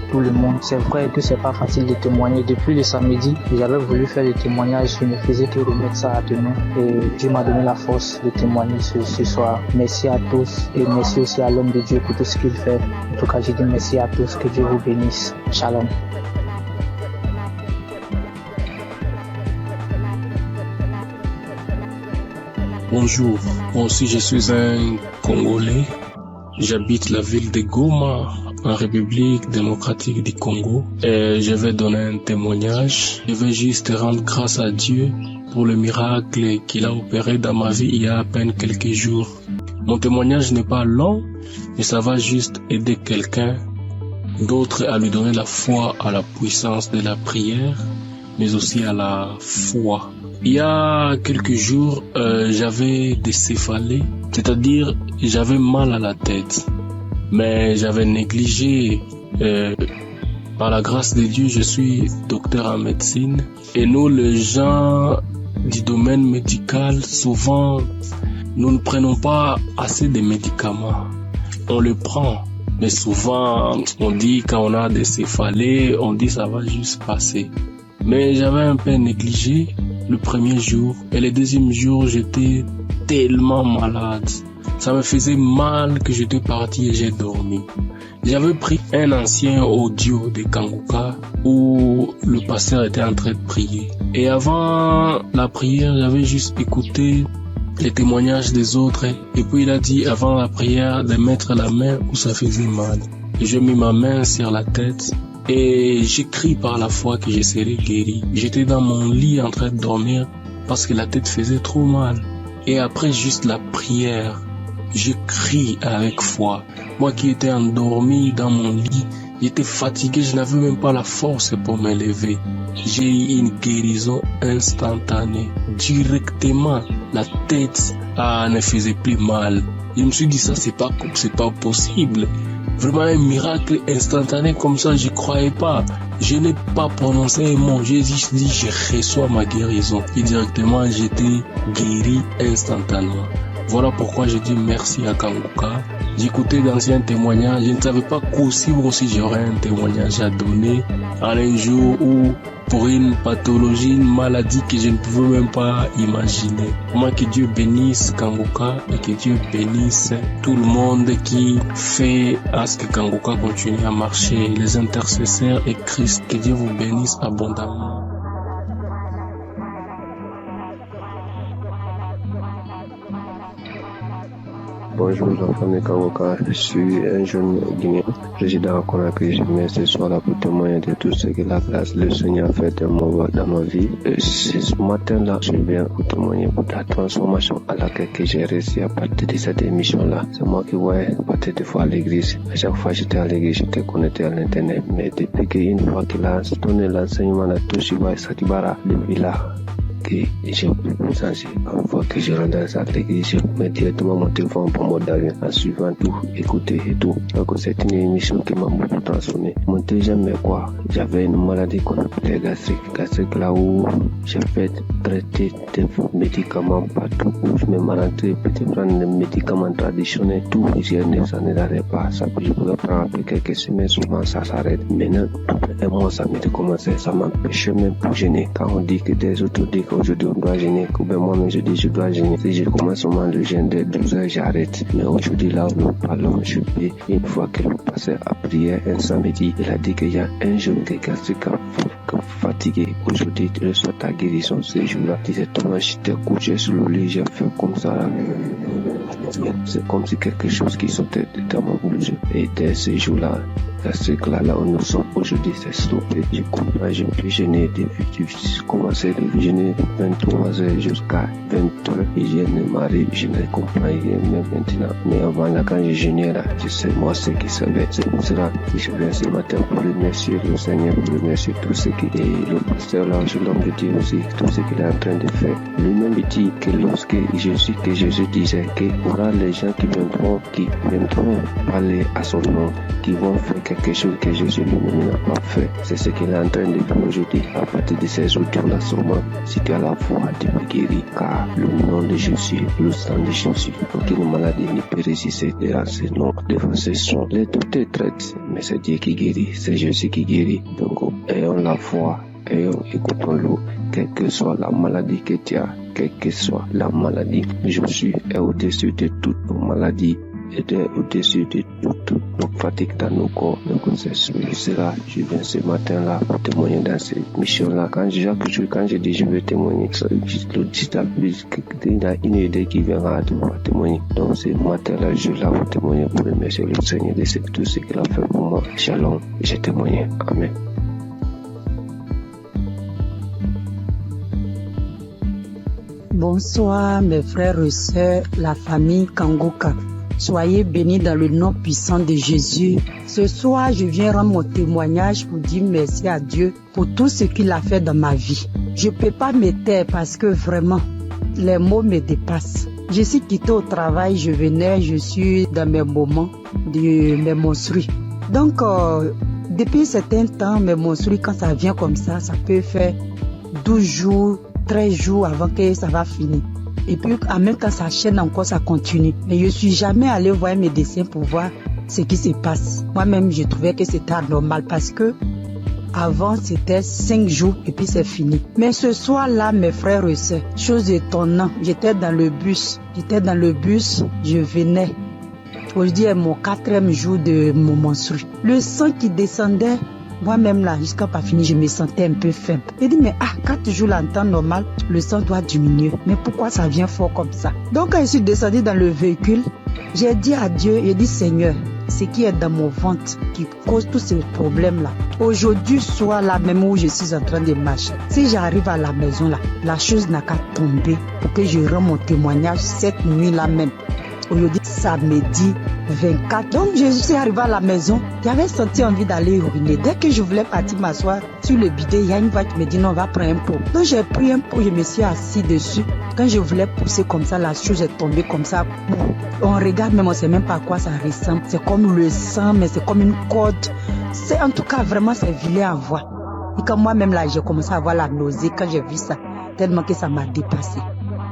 tout le monde. C'est vrai que c'est pas facile de témoigner. Depuis le samedi, j'avais voulu faire des témoignages. Je ne faisais que remettre ça à demain. Et Dieu m'a donné la force de témoigner ce soir. Merci à tous et merci aussi à l'homme de Dieu pour tout ce qu'il fait. En tout cas, j'ai dit merci à tous. Que Dieu vous bénisse. Shalom. Bonjour, moi aussi je suis un Congolais. J'habite la ville de Goma, en République démocratique du Congo. Et je vais donner un témoignage. Je vais juste rendre grâce à Dieu pour le miracle qu'il a opéré dans ma vie il y a à peine quelques jours. Mon témoignage n'est pas long, mais ça va juste aider quelqu'un d'autre à lui donner la foi à la puissance de la prière, mais aussi à la foi. Il y a quelques jours, j'avais des céphalées, c'est-à-dire j'avais mal à la tête, mais j'avais négligé. Par la grâce de Dieu, je suis docteur en médecine et nous, les gens du domaine médical, souvent, nous ne prenons pas assez de médicaments. On le prend, mais souvent, on dit quand on a des céphalées, on dit ça va juste passer. Mais j'avais un peu négligé le premier jour et le deuxième jour, j'étais tellement malade. Ça me faisait mal que j'étais parti et j'ai dormi. J'avais pris un ancien audio de Kanguka où le pasteur était en train de prier. Et avant la prière, j'avais juste écouté les témoignages des autres. Et puis il a dit avant la prière de mettre la main où ça faisait mal. Et je mis ma main sur la tête et j'ai crié par la foi que je serais guéri. J'étais dans mon lit en train de dormir parce que la tête faisait trop mal. Et après juste la prière, je crie avec foi. Moi qui étais endormi dans mon lit, j'étais fatigué, je n'avais même pas la force pour me lever. J'ai eu une guérison instantanée. Directement, la tête ne faisait plus mal. Je me suis dit ça, c'est pas possible. Vraiment un miracle instantané comme ça, je croyais pas. Je n'ai pas prononcé un mot. J'ai juste dit je reçois ma guérison. Et directement, j'étais guéri instantanément. Voilà pourquoi je dis merci à Kanguka. J'écoutais d'anciens témoignages. Je ne savais pas qu'aussi j'aurais un témoignage à donner à un jour où, pour une pathologie, une maladie que je ne pouvais même pas imaginer. Moi, que Dieu bénisse Kanguka et que Dieu bénisse tout le monde qui fait à ce que Kanguka continue à marcher. Les intercesseurs et Christ, que Dieu vous bénisse abondamment. Bonjour, la famille Kanguka. Je suis un jeune Guinéen, résident à Conakry. Je viens ce soir là pour témoigner de tout ce que la grâce, le Seigneur a fait dans ma vie. Ce matin-là, je viens pour témoigner pour la transformation à laquelle j'ai réussi à partir de cette émission-là. C'est moi qui voyais partir des fois à l'église. À chaque fois que j'étais à l'église, j'étais connecté à l'internet. Mais depuis qu'une fois qu'il a donné l'enseignement à Toshiba et Satibara, depuis là, que j'ai beaucoup sensé. Une fois que je rentre dans l'église, je mets directement mon téléphone pour mode d'avion en suivant tout, écouter et tout. Donc c'est une émission qui m'a beaucoup transformé. Mon deuxième, mais quoi, j'avais une maladie qu'on appelait gastrique. Gastrique là où j'ai fait traiter des médicaments partout où je me rentré, peut-être prendre des médicaments traditionnels, tout, ça ne l'arrête pas. Ça peut, je pouvais prendre après quelques semaines, souvent ça s'arrête. Maintenant, un mois ça m'a commencé, ça m'empêchait même pour gêner. Quand on dit que des autres disent qu'aujourd'hui on doit gêner, que ben moi-même je dis je dois gêner. Si je commence seulement le gêne de 12 heures, j'arrête. Mais aujourd'hui là où nous parlons, je peux, une fois que nous passons à prière un samedi, il a dit qu'il y a un jeune qui est gastrique fatigué. Aujourd'hui, tu reçois ta guérison ce jour-là. Directement, j'étais couché sur le lit, j'ai fait comme ça là. C'est comme si quelque chose qui sortait dans mon bouche. Et dès ce jour-là, gastrique là où nous sommes aujourd'hui, c'est stoppé. Je comprends, je peux gêner depuis que j'ai commencé de gêner de 23 heures jusqu'à 20 heures. Et je ne m'arrive, je ne comprends même maintenant. Mais avant là, quand je gênais là, je sais moi ce qui savait. C'est pour cela que je viens ce matin pour remercier le Seigneur, pour remercier tout ce qui est le pasteur là, l'homme de Dieu aussi, tout ce qu'il est en train de faire. Lui-même dit que lorsque Jésus disait qu'il y aura les gens qui viendront parler à son nom, qui vont faire quelque chose que Jésus lui-même n'a pas fait. C'est ce qu'il est en train de faire aujourd'hui. À partir de ces audios-là, sûrement, si tu as la foi, tu peux guérir, car le nom de Jésus, le sang de Jésus, aucune maladie ne peut résister devant ce nom, devant ce son. Les docteurs traitent, mais c'est Dieu qui guérit, c'est Jésus qui guérit. Donc, ayons la foi, écoutons-le, quelle que soit la maladie que tu as, quelle que soit la maladie. Jésus est au-dessus de toute maladie. Et au-dessus de toute fatigue dans nos corps. Donc c'est cela, je viens ce matin-là pour témoigner dans cette mission-là. Quand je dis je vais témoigner, il y a une idée qui viendra à pouvoir témoigner. Donc ce matin-là, je suis là pour témoigner, pour remercier le Seigneur de tout ce qu'il a fait pour moi. Shalom, j'ai témoigné. Amen. Bonsoir mes frères et sœurs, la famille Kanguka. Soyez bénis dans le nom puissant de Jésus. Ce soir, je viens rendre mon témoignage pour dire merci à Dieu pour tout ce qu'il a fait dans ma vie. Je ne peux pas me taire parce que vraiment, les mots me dépassent. Je suis quitté au travail, je suis dans mes moments de mes menstrues. Donc, depuis un certain temps, mes menstrues, quand ça vient comme ça peut faire 12 jours, 13 jours avant que ça va finir. Et puis, en même temps, ça chaîne encore, ça continue. Mais je ne suis jamais allée voir mes médecin pour voir ce qui se passe. Moi-même, je trouvais que c'était anormal parce que avant, c'était 5 jours et puis c'est fini. Mais ce soir-là, mes frères et sœurs, chose étonnante, j'étais dans le bus, je venais. Aujourd'hui est mon 4e jour de mon menstru. Le sang qui descendait Moi-même là, jusqu'à pas fini, je me sentais un peu faible. J'ai dit, mais quand tu joues là en temps normal, le sang doit diminuer. Mais pourquoi ça vient fort comme ça? Donc quand je suis descendue dans le véhicule, j'ai dit à Dieu, j'ai dit, Seigneur, ce qui est dans mon ventre qui cause tous ces problèmes-là. Aujourd'hui, soit là même où je suis en train de marcher. Si j'arrive à la maison là, la chose n'a qu'à tomber pour que je rende mon témoignage cette nuit-là même. Aujourd'hui, samedi 24. Donc, je suis arrivée à la maison. J'avais senti envie d'aller uriner. Dès que je voulais partir m'asseoir sur le bidet, il y a une voix qui me dit non, on va prendre un pot. Donc, j'ai pris un pot, je me suis assis dessus. Quand je voulais pousser comme ça, la chose est tombée comme ça. On regarde, même on ne sait même pas à quoi ça ressemble. C'est comme le sang, mais c'est comme une corde. C'est en tout cas vraiment, c'est vilain à voir. Et quand moi-même là, j'ai commencé à avoir la nausée quand j'ai vu ça, tellement que ça m'a dépassé.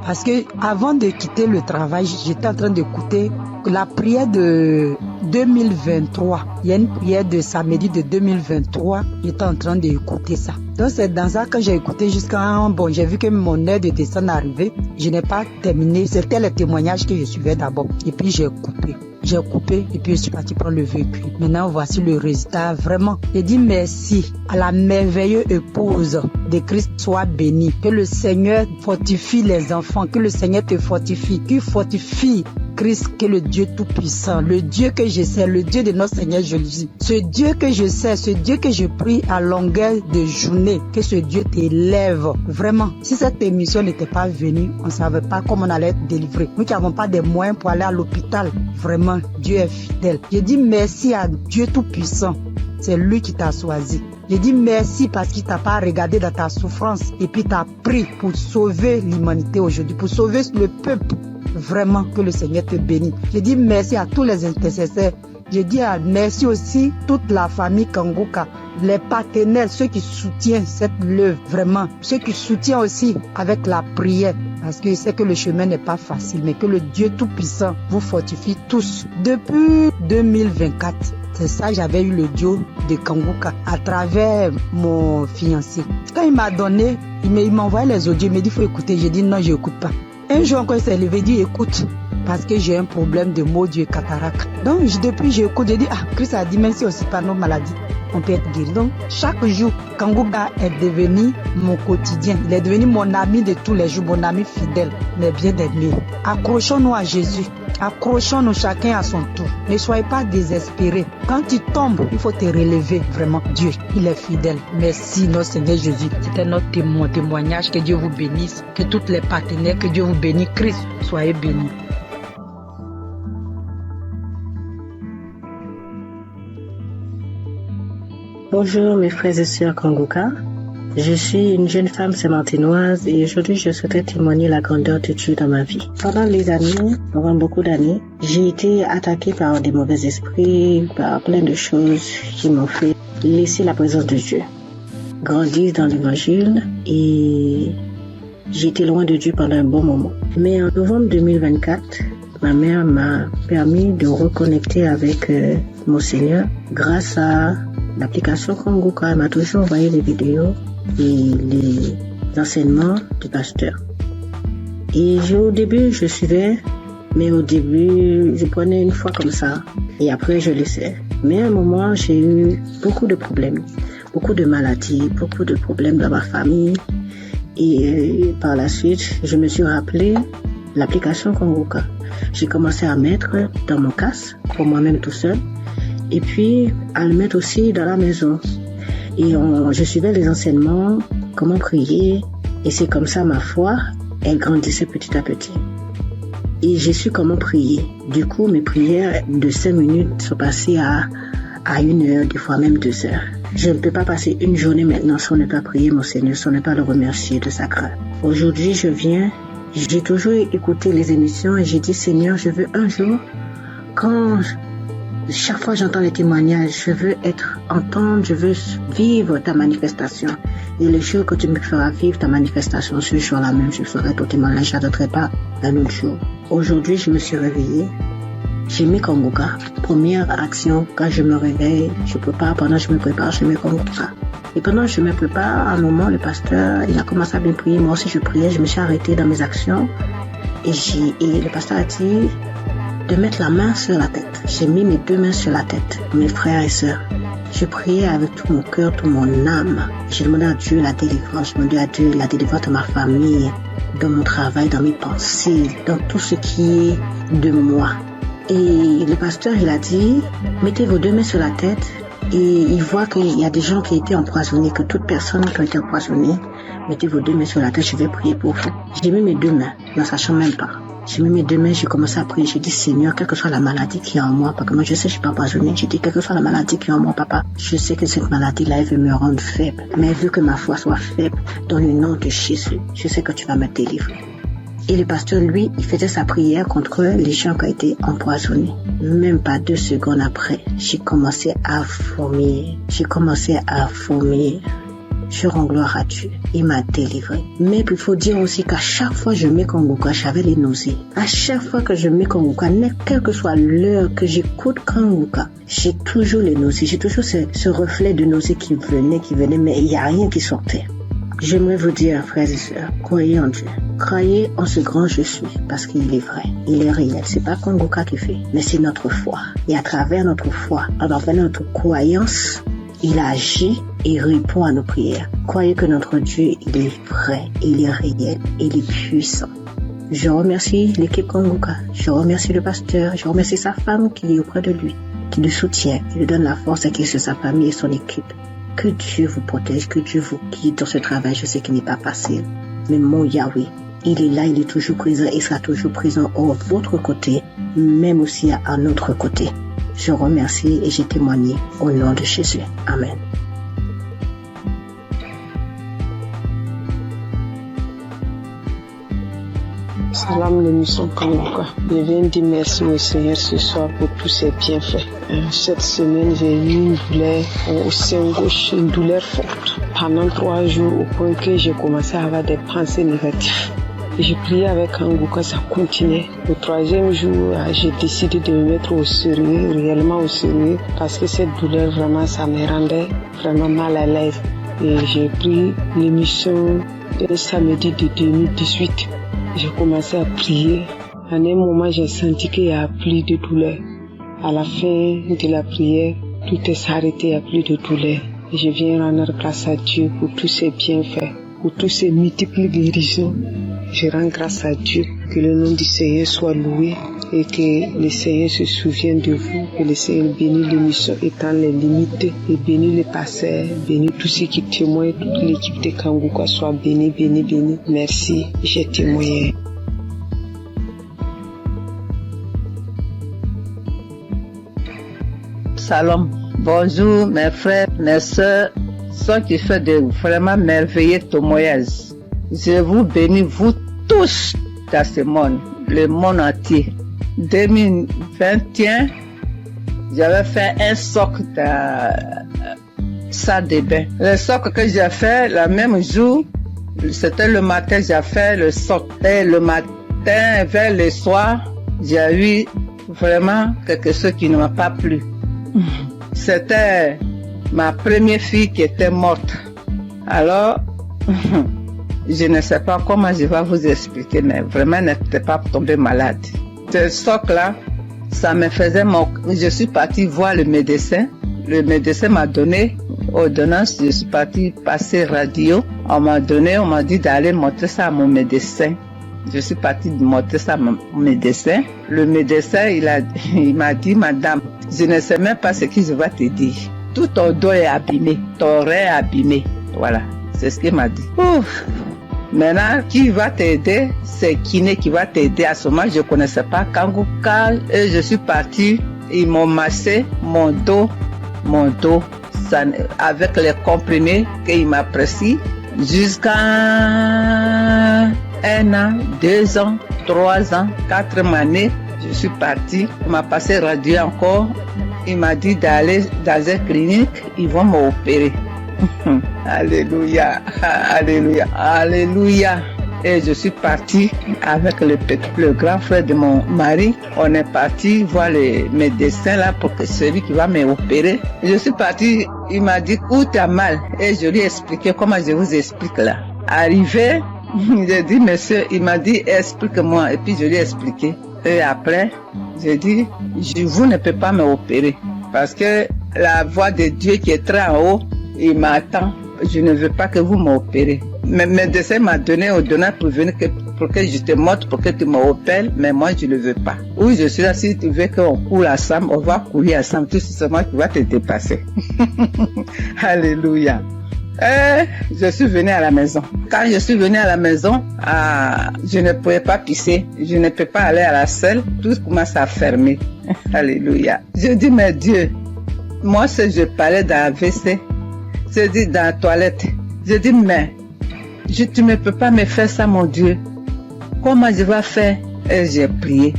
Parce que avant de quitter le travail, j'étais en train d'écouter la prière de 2023. Il y a une prière de samedi de 2023. J'étais en train d'écouter ça. Donc c'est dans ça que j'ai écouté jusqu'à... Bon, j'ai vu que mon heure de descente arrivait. Je n'ai pas terminé. C'était le témoignage que je suivais d'abord. Et puis j'ai coupé. J'ai coupé et puis je suis parti prendre le véhicule. Maintenant, voici le résultat. Vraiment, j'ai dit merci à la merveilleuse épouse de Christ soit bénie. Que le Seigneur fortifie les enfants. Que le Seigneur te fortifie. Qu'il fortifie Christ, que le Dieu Tout-Puissant, le Dieu que je sais, le Dieu de notre Seigneur Jésus. Ce Dieu que je sais, ce Dieu que je prie à longueur de journée. Que ce Dieu t'élève. Vraiment, si cette émission n'était pas venue, on ne savait pas comment on allait être délivré. Nous qui n'avons pas des moyens pour aller à l'hôpital. Vraiment, Dieu est fidèle. Je dis merci à Dieu Tout-Puissant. C'est lui qui t'a choisi. Je dis merci parce qu'il t'a pas regardé dans ta souffrance et puis t'a pris pour sauver l'humanité aujourd'hui, pour sauver le peuple. Vraiment que le Seigneur te bénisse. Je dis merci à tous les intercesseurs. Je dis merci aussi toute la famille Kangoka, les partenaires, ceux qui soutiennent cette œuvre, vraiment, ceux qui soutiennent aussi avec la prière, parce que c'est que le chemin n'est pas facile, mais que le Dieu Tout-Puissant vous fortifie tous. Depuis 2024, c'est ça, j'avais eu le duo de Kangoka à travers mon fiancé. Quand il m'a donné, il m'a envoyé les audios, il m'a dit il faut écouter. J'ai dit non, je n'écoute pas. Un jour encore, il s'est levé, il dit écoute, parce que j'ai un problème de maux d'yeux cataracte. Donc depuis, j'écoute, j'ai dit Christ a dit même si aussi par nos maladies, on peut être guéri. Donc chaque jour, Kangoka est devenu mon quotidien. Il est devenu mon ami de tous les jours, mon ami fidèle, mais bien aimé. Accrochons-nous à Jésus. Accrochons-nous chacun à son tour. Ne soyez pas désespérés. Quand tu tombes, il faut te relever. Vraiment, Dieu, il est fidèle. Merci, notre Seigneur Jésus. C'était notre témoignage. Que Dieu vous bénisse. Que tous les partenaires, que Dieu vous bénisse. Christ, soyez bénis. Bonjour mes frères et sœurs Kangoka. Je suis une jeune femme sémantinoise et aujourd'hui je souhaiterais témoigner la grandeur de Dieu dans ma vie. Pendant les années, pendant beaucoup d'années, j'ai été attaquée par des mauvais esprits, par plein de choses qui m'ont fait laisser la présence de Dieu. Grandir dans l'évangile et j'ai été loin de Dieu pendant un bon moment. Mais en novembre 2024, ma mère m'a permis de reconnecter avec mon Seigneur grâce à l'application Kangoka. Elle m'a toujours envoyé les vidéos et les enseignements du pasteur. Et au début, je suivais, mais au début, je prenais une fois comme ça et après, je laissais. Mais à un moment, j'ai eu beaucoup de problèmes, beaucoup de maladies, beaucoup de problèmes dans ma famille. Et par la suite, je me suis rappelé l'application Kangoka. J'ai commencé à mettre dans mon casque, pour moi-même tout seul, et puis à le mettre aussi dans la maison. Et je suivais les enseignements, comment prier, et c'est comme ça ma foi, elle grandissait petit à petit. Et j'ai su comment prier. Du coup, mes prières de 5 minutes sont passées à 1 heure, des fois même 2 heures. Je ne peux pas passer une journée maintenant sans ne pas prier mon Seigneur, sans ne pas le remercier de sa grâce. Aujourd'hui, j'ai toujours écouté les émissions et j'ai dit Seigneur, je veux un jour, chaque fois j'entends les témoignages, je veux entendre, je veux vivre ta manifestation. Et le jour que tu me feras vivre ta manifestation, ce jour-là même, je ferai ton témoignage, je n'attendrai pas un autre jour. Aujourd'hui, je me suis réveillée, j'ai mis Kangoka. Première action, quand je me réveille, pendant que je me prépare, je mets Kangoka. Et pendant que je me prépare, à un moment, le pasteur, il a commencé à bien prier. Moi aussi, je priais, je me suis arrêtée dans mes actions. Et le pasteur a dit de mettre la main sur la tête. J'ai mis mes 2 mains sur la tête, mes frères et sœurs. Je priais avec tout mon cœur, toute mon âme. J'ai demandé à Dieu la délivrance. J'ai demandé à Dieu la délivrance de ma famille, dans mon travail, dans mes pensées, dans tout ce qui est de moi. Et le pasteur, il a dit, mettez vos 2 mains sur la tête. Et il voit qu'il y a des gens qui ont été empoisonnés, que toute personne qui a été empoisonnée, mettez vos 2 mains sur la tête, je vais prier pour vous. J'ai mis mes 2 mains, ne sachant même pas. J'ai mis mes 2 mains, j'ai commencé à prier. J'ai dit, Seigneur, quelle que soit la maladie qui est en moi, parce que moi je sais que je suis pas empoisonnée. J'ai dit, quelle que soit la maladie qui est en moi, papa, je sais que cette maladie-là, elle veut me rendre faible. Mais elle veut que ma foi soit faible. Dans le nom de Jésus, je sais que tu vas me délivrer. Et le pasteur, lui, il faisait sa prière contre les gens qui ont été empoisonnés. Même pas 2 secondes après, j'ai commencé à vomir. Je rends gloire à Dieu. Il m'a délivré. Mais il faut dire aussi qu'à chaque fois que je mets Kanguka, j'avais les nausées. À chaque fois que je mets Kanguka, quelle que soit l'heure que j'écoute Kanguka, j'ai toujours les nausées. J'ai toujours ce reflet de nausées qui venait, mais il n'y a rien qui sortait. J'aimerais vous dire, frères et sœurs, croyez en Dieu. Croyez en ce grand je suis, parce qu'il est vrai, il est réel. C'est pas Kanguka qui fait, mais c'est notre foi. Et à travers notre foi, à travers notre croyance, il agit et répond à nos prières. Croyez que notre Dieu, il est vrai, il est réel, il est puissant. Je remercie l'équipe Kanguka, je remercie le pasteur, je remercie sa femme qui est auprès de lui, qui le soutient, qui lui donne la force et qui est sur sa famille et son équipe. Que Dieu vous protège, que Dieu vous guide dans ce travail. Je sais qu'il n'est pas facile. Mais mon Yahweh, il est là, il est toujours présent, il sera toujours présent à votre côté, même aussi à notre côté. Je remercie et j'ai témoigné au nom de Jésus. Amen. Salam l'émission Kanguka. Je viens dire merci au Seigneur ce soir pour tous ses bienfaits. Cette semaine, j'ai eu une douleur au sein gauche, une douleur forte. Pendant 3 jours, au point que j'ai commencé à avoir des pensées négatives. J'ai prié avec Kanguka, ça continuait. Au 3e jour, j'ai décidé de me mettre au sérieux, réellement au sérieux, parce que cette douleur, vraiment, ça me rendait vraiment mal à l'aise. Et j'ai pris l'émission un samedi de 2018. J'ai commencé à prier. À un moment, j'ai senti qu'il n'y a plus de douleur. À la fin de la prière, tout est arrêté, il n'y a plus de douleur. Et je viens rendre grâce à Dieu pour tous ses bienfaits, pour tous ses multiples guérisons. Je rends grâce à Dieu, que le nom du Seigneur soit loué et que le Seigneur se souvienne de vous, que le Seigneur bénisse l'émission étant les limites et bénisse les pasteurs, bénisse tous ceux qui témoignent, toute l'équipe de Kanguka soit bénie, bénie, bénie. Merci, j'ai témoigné. Salam, bonjour mes frères, mes soeurs, ceux qui font de vraiment merveilleux témoignages. Je vous bénis, vous tous, dans ce monde, le monde entier. 2021, j'avais fait un socle dans salle de bain. Le socle que j'ai fait, le même jour, c'était le matin, j'ai fait le socle. Et le matin, vers le soir, j'ai eu vraiment quelque chose qui ne m'a pas plu. C'était ma première fille qui était morte. Alors, je ne sais pas comment je vais vous expliquer, mais vraiment, n'était pas tombée malade. Ce socle-là, ça me faisait mon... Je suis partie voir le médecin. Le médecin m'a donné ordonnance. Je suis partie passer radio. On m'a dit d'aller montrer ça à mon médecin. Je suis partie montrer ça à mon médecin. Le médecin, il m'a dit, madame, je ne sais même pas ce que je vais te dire. Tout ton dos est abîmé, ton rein est abîmé. Voilà, c'est ce qu'il m'a dit. Ouf. Maintenant, qui va t'aider? C'est Kiné qui va t'aider. À ce moment, je ne connaissais pas Kanguka. Et je suis partie, ils m'ont massé mon dos, ça, avec les comprimés qu'il m'a prescrit jusqu'à 1 an, 2 ans, 3 ans, 4 années. Je suis partie, il m'a passé radio encore. Il m'a dit d'aller dans une clinique, ils vont m'opérer. Alléluia, alléluia, alléluia. Et je suis partie avec le grand frère de mon mari. On est parti voir le médecin là pour que celui qui va m'opérer. Je suis partie, il m'a dit où t'as mal. Et je lui ai expliqué comment je vous explique là. Arrivé, j'ai dit monsieur, il m'a dit explique-moi. Et puis je lui ai expliqué. Et après, j'ai dit vous ne pouvez pas m'opérer parce que la voix de Dieu qui est très en haut, il m'attend. Je ne veux pas que vous m'opérez. Mais mon médecin m'a donné ordonnance pour venir pour que je te montre, pour que tu m'opères, mais moi je ne veux pas. Où je suis là, si tu veux qu'on coule ensemble, on va courir ensemble, tout simplement tu vas te dépasser. Alléluia. Je suis venue à la maison. Quand je suis venue à la maison, je ne pouvais pas pisser, je ne peux pas aller à la selle, tout commence à fermer. Alléluia. Je dis, mais Dieu, moi si je parlais dans la WC, je dis dans la toilette, je dis, mais tu ne peux pas me faire ça, mon Dieu. Comment je vais faire? Et j'ai prié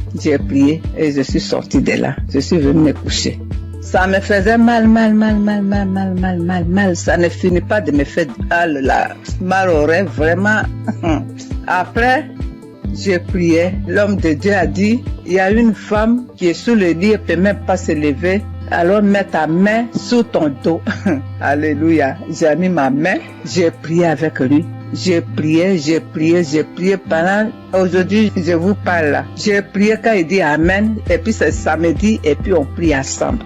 et je suis sortie de là. Je suis venue me coucher. Ça me faisait mal. Ça ne finit pas de me faire mal au rêve, vraiment. Après, j'ai prié. L'homme de Dieu a dit, il y a une femme qui est sous le lit, elle ne peut même pas se lever. Alors mets ta main sous ton dos. Alléluia. J'ai mis ma main, j'ai prié avec lui. J'ai prié pendant, aujourd'hui je vous parle là. J'ai prié quand il dit Amen, et puis c'est samedi, et puis on prie ensemble.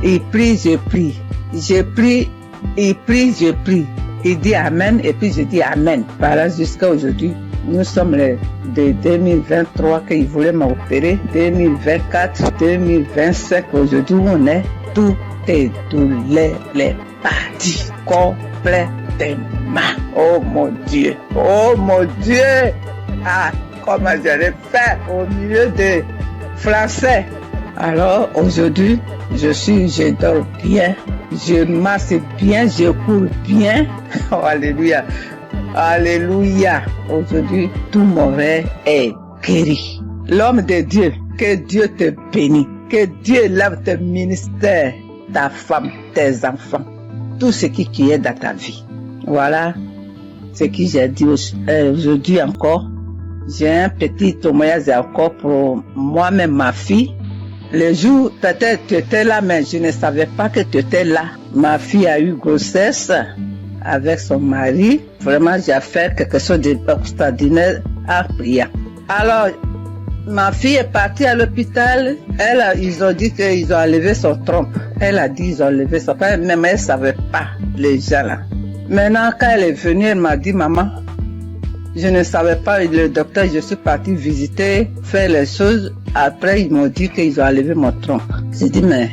Il prie, je prie. Je prie, il prie, je prie. Il dit Amen, et puis je dis Amen. Voilà, jusqu'à aujourd'hui. Nous sommes de 2023 qu'il voulait m'opérer, 2024, 2025, aujourd'hui où on est, tout est douleur, les parties complètement. Oh mon Dieu, comment j'allais faire au milieu des Français. Alors aujourd'hui, je dors bien, je marche bien, je cours bien. Oh, alléluia. Alléluia. Aujourd'hui, tout mon rêve est guéri. L'homme de Dieu, que Dieu te bénisse. Que Dieu lave tes ministères, ta femme, tes enfants. Tout ce qui est dans ta vie. Voilà ce que j'ai dit aujourd'hui encore. J'ai un petit témoignage encore pour moi-même, ma fille. Le jour, peut-être tu étais là, mais je ne savais pas que tu étais là. Ma fille a eu grossesse avec son mari. Vraiment, j'ai fait quelque chose d'extraordinaire en priant. Alors, ma fille est partie à l'hôpital. Ils ont dit qu'ils ont enlevé son trompe. Elle a dit qu'ils ont enlevé son trompe, mais elle ne savait pas, les gens là. Maintenant, quand elle est venue, elle m'a dit, maman, je ne savais pas, le docteur, je suis partie visiter, faire les choses. Après, ils m'ont dit qu'ils ont enlevé mon trompe. J'ai dit, mais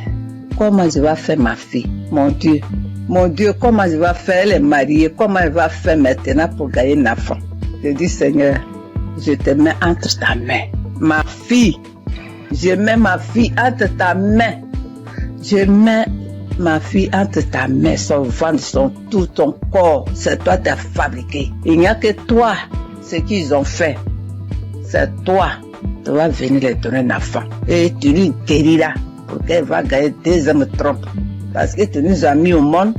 comment je vais faire ma fille? Mon Dieu, comment je vais faire? Elle est mariée, comment elle va faire maintenant pour gagner une enfant? J'ai dit, Seigneur, je te mets entre ta main. Ma fille, je mets ma fille entre ta main. Je mets ma fille entre ta main, son ventre, tout ton corps, c'est toi qui as fabriqué. Il n'y a que toi, ce qu'ils ont fait. C'est toi, tu vas venir les donner un enfant. Et tu lui guériras pour qu'elle va gagner 2 hommes trompes. Parce que tu nous as mis au monde,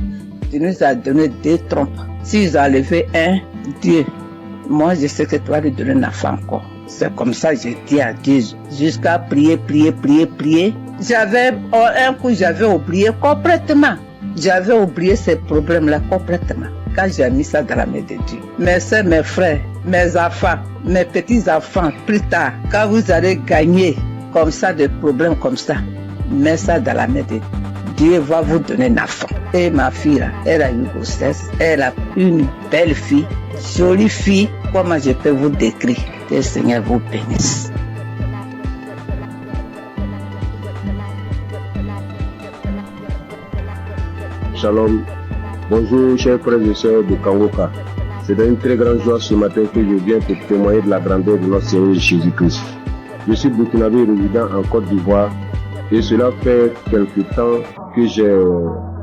tu nous as donné 2 trompes. S'ils ont enlevé un, Dieu, moi je sais que tu vas lui donner un enfant encore. C'est comme ça que j'ai dit à Dieu, jusqu'à prier. J'avais, un coup, j'avais oublié complètement. J'avais oublié ces problèmes-là complètement. Quand j'ai mis ça dans la main de Dieu. Mes soeurs, mes frères, mes enfants, mes petits-enfants, plus tard, quand vous allez gagner comme ça, des problèmes comme ça, mets ça dans la main de Dieu. Dieu va vous donner un enfant. Et ma fille, là, elle a eu grossesse. Elle a une belle fille, jolie fille. Comment je peux vous décrire? Que le Seigneur vous bénisse. Shalom. Bonjour, chers frères et sœurs de Kangoka. C'est une très grande joie ce matin que je viens pour témoigner de la grandeur de notre Seigneur Jésus-Christ. Je suis burkinabé résident en Côte d'Ivoire et cela fait quelque temps que j'ai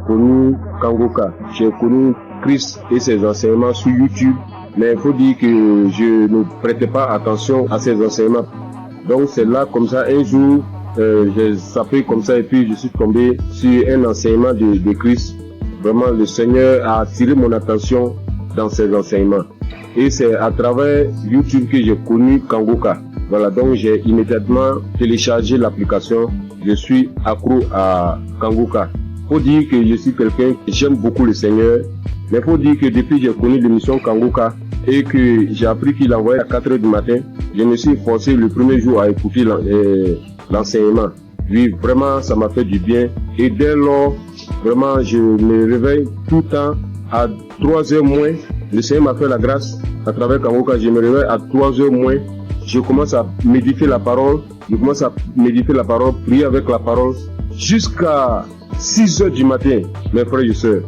connu Kangoka. J'ai connu Christ et ses enseignements sur YouTube, mais il faut dire que je ne prêtais pas attention à ses enseignements. Donc c'est là comme ça, un jour, j'ai sapé comme ça et puis je suis tombé sur un enseignement de Christ. Vraiment, le Seigneur a attiré mon attention dans ses enseignements. Et c'est à travers YouTube que j'ai connu Kangoka. Voilà, donc j'ai immédiatement téléchargé l'application. Je suis accro à Kangoka. Faut dire que je suis quelqu'un qui j'aime beaucoup le Seigneur. Mais faut dire que depuis que j'ai connu l'émission Kangoka et que j'ai appris qu'il envoyait à 4h du matin, je me suis forcé le premier jour à écouter l'enseignement. Oui, vraiment, ça m'a fait du bien. Et dès lors, Vraiment, je me réveille tout le temps à 3h moins. Le Seigneur m'a fait la grâce à travers Kangoka. Je me réveille à 3h moins. Je commence à méditer la parole. Prier avec la parole jusqu'à 6h du matin, mes frères et sœurs.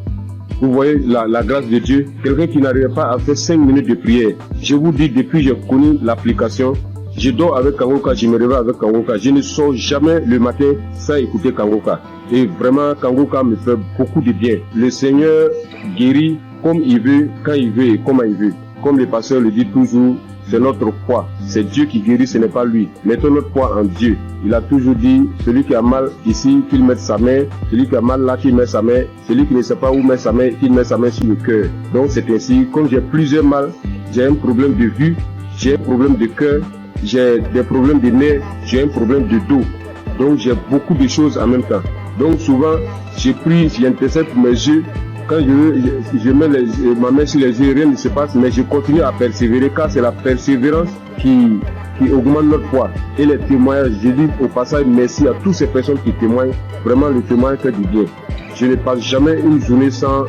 Vous voyez la grâce de Dieu. Quelqu'un qui n'arrive pas à faire 5 minutes de prière. Je vous dis, depuis que j'ai connu l'application, je dors avec Kangoka, je me réveille avec Kangoka. Je ne sors jamais le matin sans écouter Kangoka. Et vraiment, Kangoka me fait beaucoup de bien. Le Seigneur guérit comme il veut, quand il veut et comment il veut. Comme le pasteur le dit toujours, c'est notre foi. C'est Dieu qui guérit, ce n'est pas lui. Mettons notre foi en Dieu. Il a toujours dit, celui qui a mal ici, qu'il mette sa main. Celui qui a mal là, qu'il mette sa main. Celui qui ne sait pas où mettre sa main, qu'il mette sa main sur le cœur. Donc c'est ainsi, comme j'ai plusieurs mal, j'ai un problème de vue, j'ai un problème de cœur, j'ai des problèmes de nerfs, j'ai un problème de dos. Donc j'ai beaucoup de choses en même temps. Donc souvent, je prie, j'intercède pour mes yeux. Quand je mets ma main sur les yeux, rien ne se passe, mais je continue à persévérer, car c'est la persévérance qui augmente notre foi. Et les témoignages, je dis au passage merci à toutes ces personnes qui témoignent. Vraiment, le témoignage fait du bien. Je ne passe jamais une journée sans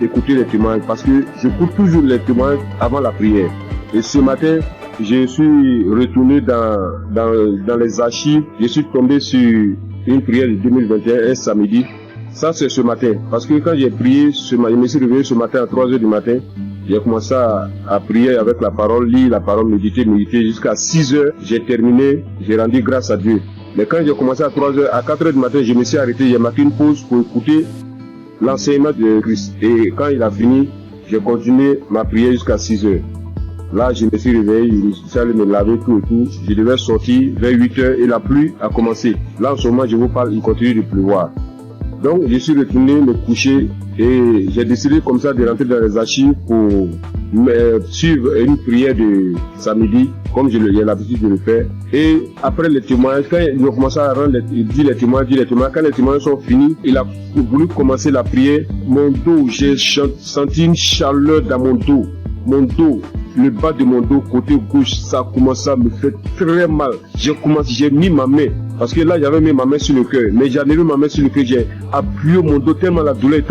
écouter les témoignages, parce que j'écoute toujours les témoignages avant la prière. Et ce matin, je suis retourné dans les archives, je suis tombé sur une prière de 2021, un samedi. Ça, c'est ce matin. Parce que quand j'ai prié, je me suis réveillé ce matin à 3h du matin. J'ai commencé à prier avec la parole, lire la parole, méditer jusqu'à 6h. J'ai terminé, j'ai rendu grâce à Dieu. Mais quand j'ai commencé à 3h, à 4h du matin, je me suis arrêté. J'ai marqué une pause pour écouter l'enseignement de Christ. Et quand il a fini, j'ai continué ma prière jusqu'à 6h. Là, je me suis réveillé, je suis allé me laver tout et tout. Je devais sortir vers 8h et la pluie a commencé. Là, en ce moment, je vous parle, il continue de pleuvoir. Donc, je suis retourné me coucher et j'ai décidé comme ça de rentrer dans les archives pour suivre une prière de samedi, comme j'ai l'habitude de le faire. Et après les témoignages, quand il a commencé à dire les témoignages, quand les témoignages sont finis, il a voulu commencer la prière. Mon dos, j'ai senti une chaleur dans mon dos. Mon dos, le bas de mon dos, côté gauche, ça a commencé à me faire très mal. J'ai mis ma main. Parce que là, j'avais mis ma main sur le cœur. Mais j'avais mis ma main sur le cœur. J'ai appuyé mon dos tellement la douleur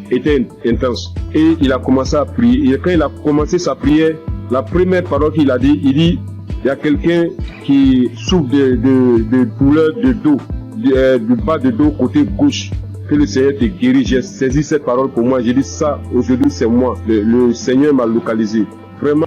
était intense. Et il a commencé à prier. Et quand il a commencé sa prière, la première parole qu'il a dit, il dit, il y a quelqu'un qui souffre de douleur de dos, du bas de dos côté gauche. Que le Seigneur te guérit. J'ai saisi cette parole pour moi. J'ai dit ça, aujourd'hui c'est moi. Le Seigneur m'a localisé. Vraiment,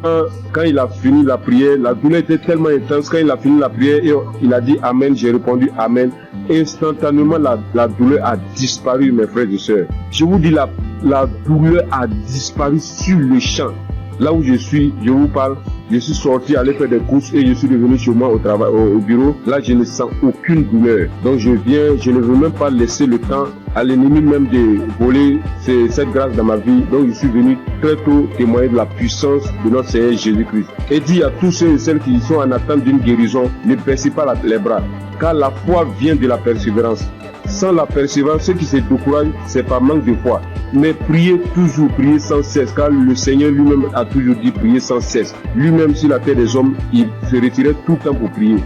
quand il a fini la prière, la douleur était tellement intense. Quand il a fini la prière, il a dit Amen, j'ai répondu Amen. Instantanément, la douleur a disparu, mes frères et sœurs. Je vous dis, la douleur a disparu sur le champ. Là où je suis, je vous parle, je suis sorti aller faire des courses et je suis revenu chez moi au travail, au bureau. Là, je ne sens aucune douleur. Donc, je ne veux même pas laisser le temps à l'ennemi même de voler cette grâce dans ma vie. Donc, je suis venu très tôt témoigner de la puissance de notre Seigneur Jésus-Christ. Et dit à tous ceux et celles qui sont en attente d'une guérison, ne baissez pas les bras. Car la foi vient de la persévérance. Sans la persévérance, ceux qui se découragent, c'est par manque de foi. Mais priez toujours, priez sans cesse, car le Seigneur lui-même a toujours dit prier sans cesse. Lui-même sur la terre des hommes, il se retirait tout le temps pour prier.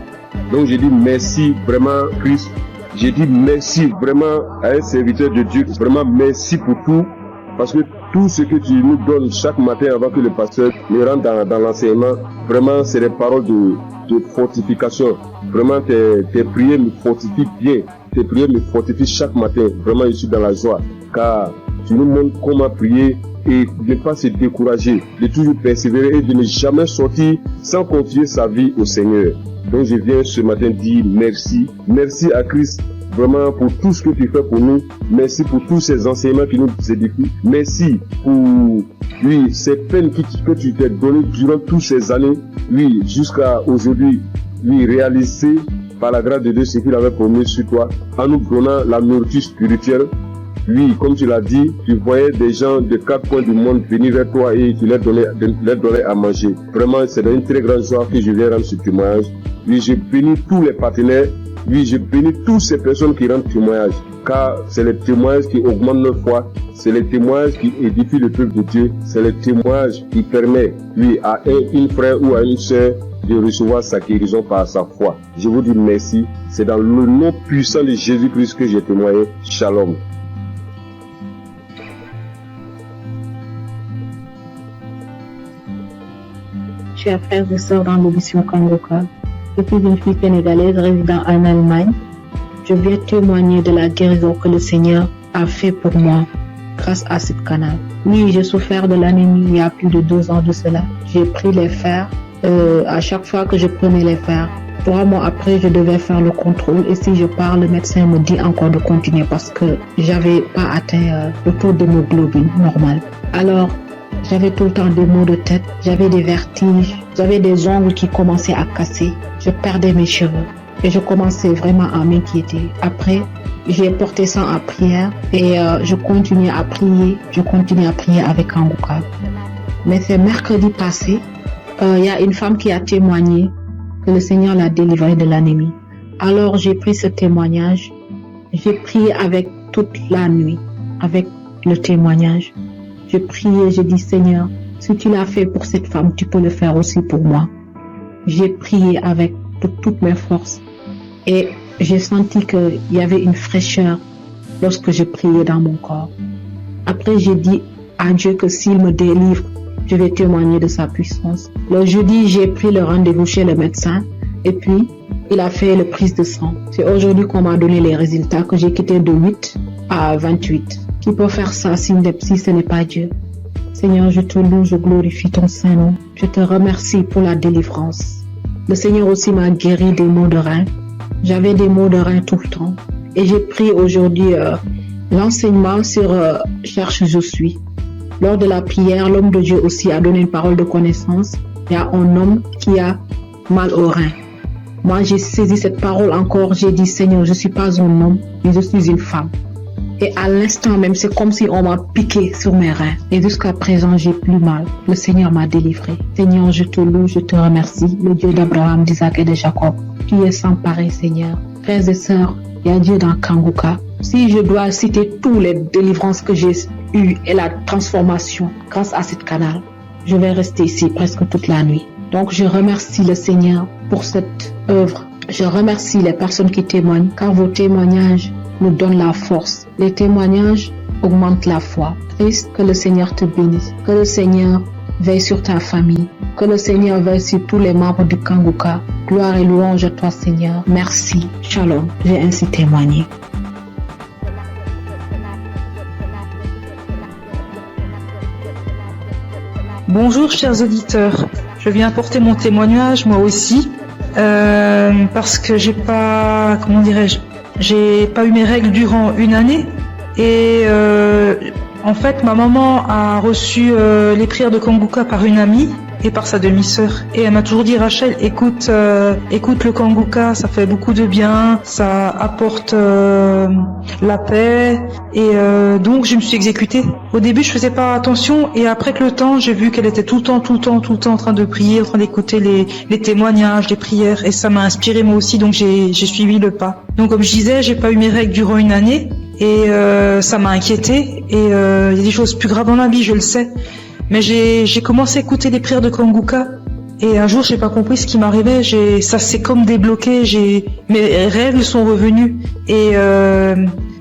Donc j'ai dit merci vraiment Christ. J'ai dit merci vraiment à un serviteur de Dieu. Vraiment merci pour tout. Parce que tout ce que tu nous donnes chaque matin avant que le pasteur me rentre dans l'enseignement, vraiment c'est des paroles de fortification. Vraiment tes prières me fortifient bien. Tes prières me fortifient chaque matin. Vraiment je suis dans la joie. Car tu nous montres comment prier et de ne pas se décourager, de toujours persévérer et de ne jamais sortir sans confier sa vie au Seigneur. Donc je viens ce matin dire merci. Merci à Christ vraiment pour tout ce que tu fais pour nous. Merci pour tous ces enseignements qui nous édifient. Merci pour ces peines que tu t'es données durant toutes ces années. Jusqu'à aujourd'hui, réaliser par la grâce de Dieu ce qu'il avait promis sur toi, en nous donnant la nourriture spirituelle. Comme tu l'as dit, tu voyais des gens de 4 coins du monde venir vers toi et tu leur donnais à manger. Vraiment, c'est une très grande joie que je viens rendre ce témoignage. Je bénis tous les partenaires. Je bénis toutes ces personnes qui rendent témoignage. Car c'est les témoignages qui augmentent notre foi. C'est les témoignages qui édifient le peuple de Dieu. C'est les témoignages qui permettent, à un frère ou à une sœur de recevoir sa guérison par sa foi. Je vous dis merci. C'est dans le nom puissant de Jésus-Christ que j'ai témoigné. Shalom. chers frères et sœurs dans l'émission Kangoka. Je suis une fille sénégalaise résidant en Allemagne. Je viens témoigner de la guérison que le Seigneur a fait pour moi grâce à ce canal. Oui, j'ai souffert de l'anémie il y a plus de 2 ans de cela. J'ai pris les fers. À chaque fois que je prenais les fers, 3 mois après, je devais faire le contrôle. Et si je pars, le médecin me dit encore de continuer parce que j'avais pas atteint le taux d'hémoglobine normal. Alors, j'avais tout le temps des maux de tête, j'avais des vertiges, j'avais des ongles qui commençaient à casser, je perdais mes cheveux et je commençais vraiment à m'inquiéter. Après, j'ai porté ça en prière et je continuais à prier avec Kangoka. Mais c'est mercredi passé, il y a une femme qui a témoigné que le Seigneur l'a délivrée de l'anémie. Alors j'ai pris ce témoignage, j'ai prié avec toute la nuit, avec le témoignage. J'ai prié, j'ai dit Seigneur, si tu l'as fait pour cette femme, tu peux le faire aussi pour moi. J'ai prié avec toutes mes forces et j'ai senti qu'il y avait une fraîcheur lorsque je priais dans mon corps. Après, j'ai dit à Dieu que s'il me délivre, je vais témoigner de sa puissance. Le jeudi, j'ai pris le rendez-vous chez le médecin et puis il a fait le prise de sang. C'est aujourd'hui qu'on m'a donné les résultats que j'ai quitté de 8 à 28. Qui peut faire ça si ce n'est pas Dieu? Seigneur, je te loue, je glorifie ton Saint-Nom. Je te remercie pour la délivrance. Le Seigneur aussi m'a guéri des maux de rein. J'avais des maux de rein tout le temps. Et j'ai pris aujourd'hui l'enseignement sur Cherche je suis. Lors de la prière, l'homme de Dieu aussi a donné une parole de connaissance. Il y a un homme qui a mal au rein. Moi, j'ai saisi cette parole encore. J'ai dit, Seigneur, je ne suis pas un homme, mais je suis une femme. Et à l'instant même, c'est comme si on m'a piqué sur mes reins. Et jusqu'à présent, j'ai plus mal. Le Seigneur m'a délivré. Seigneur, je te loue, je te remercie. Le Dieu d'Abraham, d'Isaac et de Jacob. Tu es sans pareil, Seigneur. Frères et sœurs, il y a Dieu dans Kangoka. Si je dois citer toutes les délivrances que j'ai eues et la transformation grâce à ce canal, je vais rester ici presque toute la nuit. Donc, je remercie le Seigneur pour cette œuvre. Je remercie les personnes qui témoignent, car vos témoignages nous donnent la force. Les témoignages augmentent la foi. Christ, que le Seigneur te bénisse. Que le Seigneur veille sur ta famille. Que le Seigneur veille sur tous les membres du Kangoka. Gloire et louange à toi, Seigneur. Merci. Shalom. J'ai ainsi témoigné. Bonjour, chers auditeurs. Je viens apporter mon témoignage, moi aussi, parce que j'ai pas eu mes règles durant une année et en fait ma maman a reçu les prières de Kangoka par une amie et par sa demi-sœur et elle m'a toujours dit Rachel, écoute le Kangoka, ça fait beaucoup de bien, ça apporte la paix et donc je me suis exécutée. Au début je faisais pas attention et après que le temps j'ai vu qu'elle était tout le temps en train de prier, en train d'écouter les témoignages, les prières et ça m'a inspiré moi aussi donc j'ai suivi le pas. Donc comme je disais, j'ai pas eu mes règles durant une année et ça m'a inquiétée et il y a des choses plus graves dans la vie, je le sais. Mais j'ai commencé à écouter les prières de Kangoka et un jour j'ai pas compris ce qui m'arrivait, ça s'est comme débloqué, mes règles sont revenues et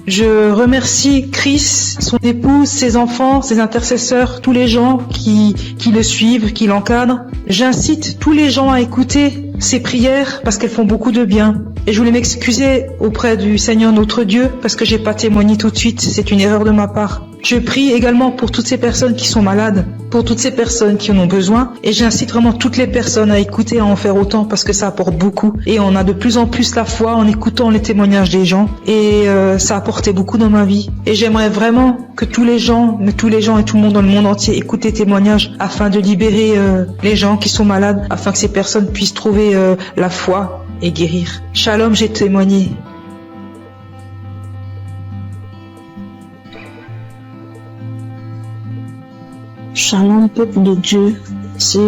je remercie Chris, son épouse, ses enfants, ses intercesseurs, tous les gens qui le suivent, qui l'encadrent. J'incite tous les gens à écouter ces prières parce qu'elles font beaucoup de bien. Et je voulais m'excuser auprès du Seigneur notre Dieu parce que j'ai pas témoigné tout de suite, c'est une erreur de ma part. Je prie également pour toutes ces personnes qui sont malades, pour toutes ces personnes qui en ont besoin et j'incite vraiment toutes les personnes à écouter, à en faire autant parce que ça apporte beaucoup et on a de plus en plus la foi en écoutant les témoignages des gens et ça a apporté beaucoup dans ma vie et j'aimerais vraiment que tous les gens et tout le monde dans le monde entier écoutent les témoignages afin de libérer les gens qui sont malades, afin que ces personnes puissent trouver la foi et guérir. Shalom, j'ai témoigné. Shalom, peuple de Dieu. Si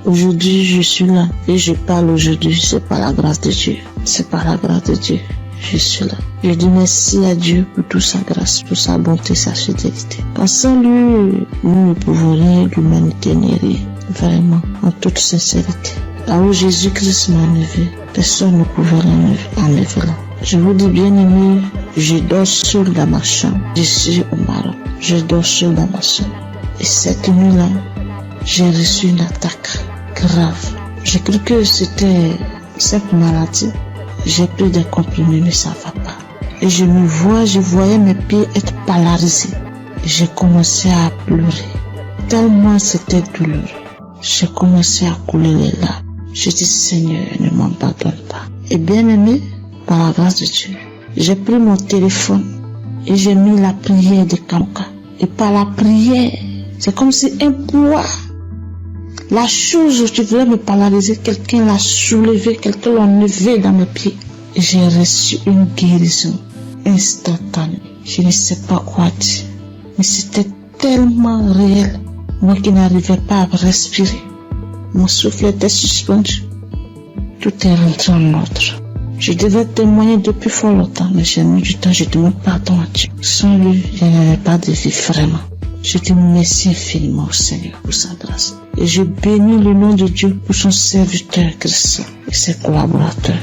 aujourd'hui je suis là et je parle aujourd'hui, c'est par la grâce de Dieu. C'est par la grâce de Dieu. Je suis là. Je dis merci à Dieu pour toute sa grâce, pour sa bonté, sa fidélité. Sans lui, nous ne pouvons rien, l'humanité n'est rien. Vraiment, en toute sincérité. Là où Jésus-Christ m'a enlevé, personne ne pouvait enlever là. Je vous dis bien aimé, je dors seul dans ma chambre. Je suis au Maroc. Je dors seul dans ma chambre. Et cette nuit-là, j'ai reçu une attaque grave. J'ai cru que c'était cette maladie. J'ai pris des comprimés, mais ça va pas. Et je voyais mes pieds être polarisés. J'ai commencé à pleurer. Tellement c'était douloureux. J'ai commencé à couler les larmes. Je dis, Seigneur, ne m'abandonne pas. Et bien aimé, par la grâce de Dieu, j'ai pris mon téléphone et j'ai mis la prière de Kanguka. Et par la prière, c'est comme si un poids, la chose qui voulait me polariser, quelqu'un l'a soulevé, quelqu'un l'a enlevé dans mes pieds. Et j'ai reçu une guérison instantanée. Je ne sais pas quoi dire, mais c'était tellement réel. Moi qui n'arrivais pas à respirer, mon souffle était suspendu. Tout est rentré en ordre. Je devais témoigner depuis fort longtemps, mais j'ai mis du temps. Je demande pardon à Dieu. Sans lui, je n'avais pas de vie vraiment. Je dis merci infiniment au Seigneur pour sa grâce. Et je bénis le nom de Dieu pour son serviteur Christ et ses collaborateurs.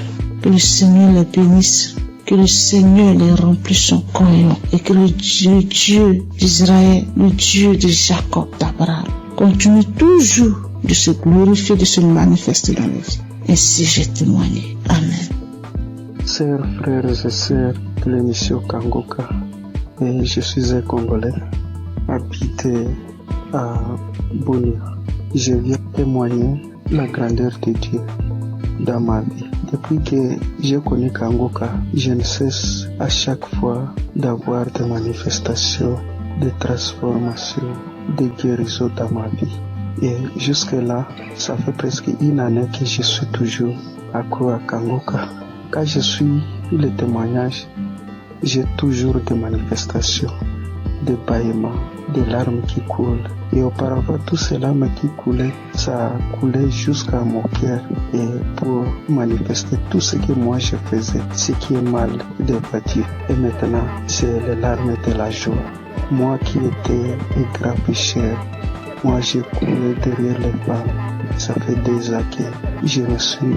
Que le Seigneur les bénisse. Que le Seigneur les remplisse son cœur et que le Dieu d'Israël, le Dieu de Jacob, d'Abraham, continue toujours de se glorifier, de se manifester dans nos vies. Ainsi j'ai témoigné. Amen. Chers frères et sœurs de l'émission Kanguka, et je suis un Congolais, habité à Bunia. Je viens témoigner la grandeur de Dieu dans ma vie. Depuis que j'ai connu Kanguka, je ne cesse à chaque fois d'avoir des manifestations, de transformations, de guérisons dans ma vie. Et jusque-là, ça fait presque une année que je suis toujours accro à Kanguka. Quand je suis le témoignage, j'ai toujours des manifestations, des bâillements, des larmes qui coulent. Et auparavant, tout ces larmes qui coulaient, ça coulait jusqu'à mon cœur. Et pour manifester tout ce que moi je faisais, ce qui est mal devant Dieu. Et maintenant, c'est les larmes de la joie. Moi qui étais un grand pécheur, moi j'ai coulé derrière les femmes. Ça fait des années que je me suis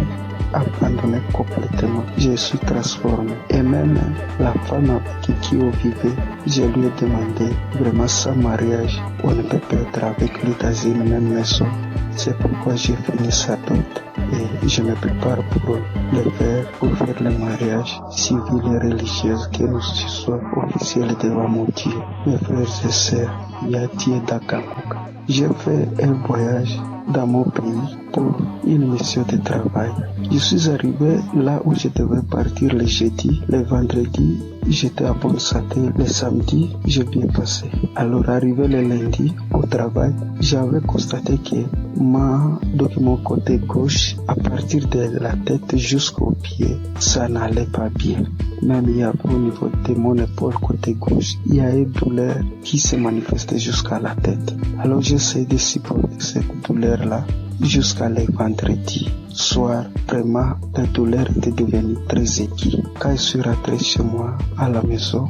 abandonné complètement. Je suis transformé. Et même la femme avec qui on vivait, je lui ai demandé vraiment sans mariage, on ne peut pas être avec lui dans une même maison. C'est pourquoi j'ai fini sa dot et je me prépare pour le faire, pour faire le mariage civil et religieux, que nous soyons officiels devant mon Dieu. Mes frères et sœurs, il y a Dieu dans Kanguka. J'ai fait un voyage dans mon pays pour une mission de travail. Je suis arrivé là où je devais partir le jeudi, le vendredi, j'étais à bonne santé, le samedi, j'ai bien passé. Alors arrivé le lundi au travail, j'avais constaté que mon côté gauche, à partir de la tête jusqu'au pied, ça n'allait pas bien. Même il y a au niveau de mon épaule côté gauche, il y a une douleur qui se manifestait jusqu'à la tête. Alors j'essaie de supporter cette douleur-là jusqu'à le vendredi soir. Vraiment, la douleur était devenue très aiguë. Quand je suis rentré chez moi à la maison,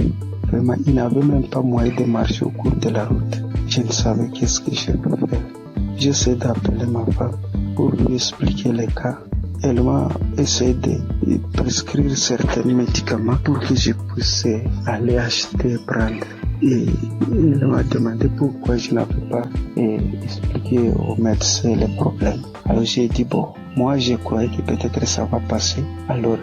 vraiment, il n'avait même pas moyen de marcher au cours de la route. Je ne savais qu'est-ce que je peux faire. J'essaie d'appeler ma femme pour lui expliquer les cas. Elle m'a essayé de prescrire certains médicaments pour que je puisse aller acheter, prendre. Et il m'a demandé pourquoi je n'avais pas expliqué au médecin les problèmes. Alors j'ai dit bon, moi je croyais que peut-être ça va passer. Alors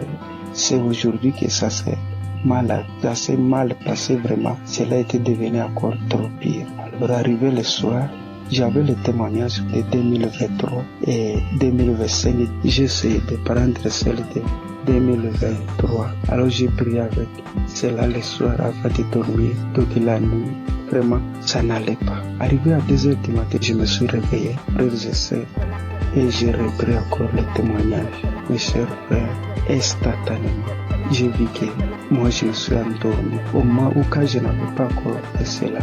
c'est aujourd'hui que ça s'est mal passé vraiment. Cela était devenu encore trop pire. Alors arrivé le soir, j'avais le témoignage de 2023 et 2025. J'ai essayé de prendre celle de 2023. Alors j'ai prié avec cela le soir avant de dormir. Donc la nuit, vraiment, ça n'allait pas. Arrivé à 2h du matin, je me suis réveillé, frères et sœurs, et j'ai repris encore le témoignage. Mes chers frères, instantanément, j'ai vu que moi je me suis endormi. Au moment où quand je n'avais pas encore fait cela,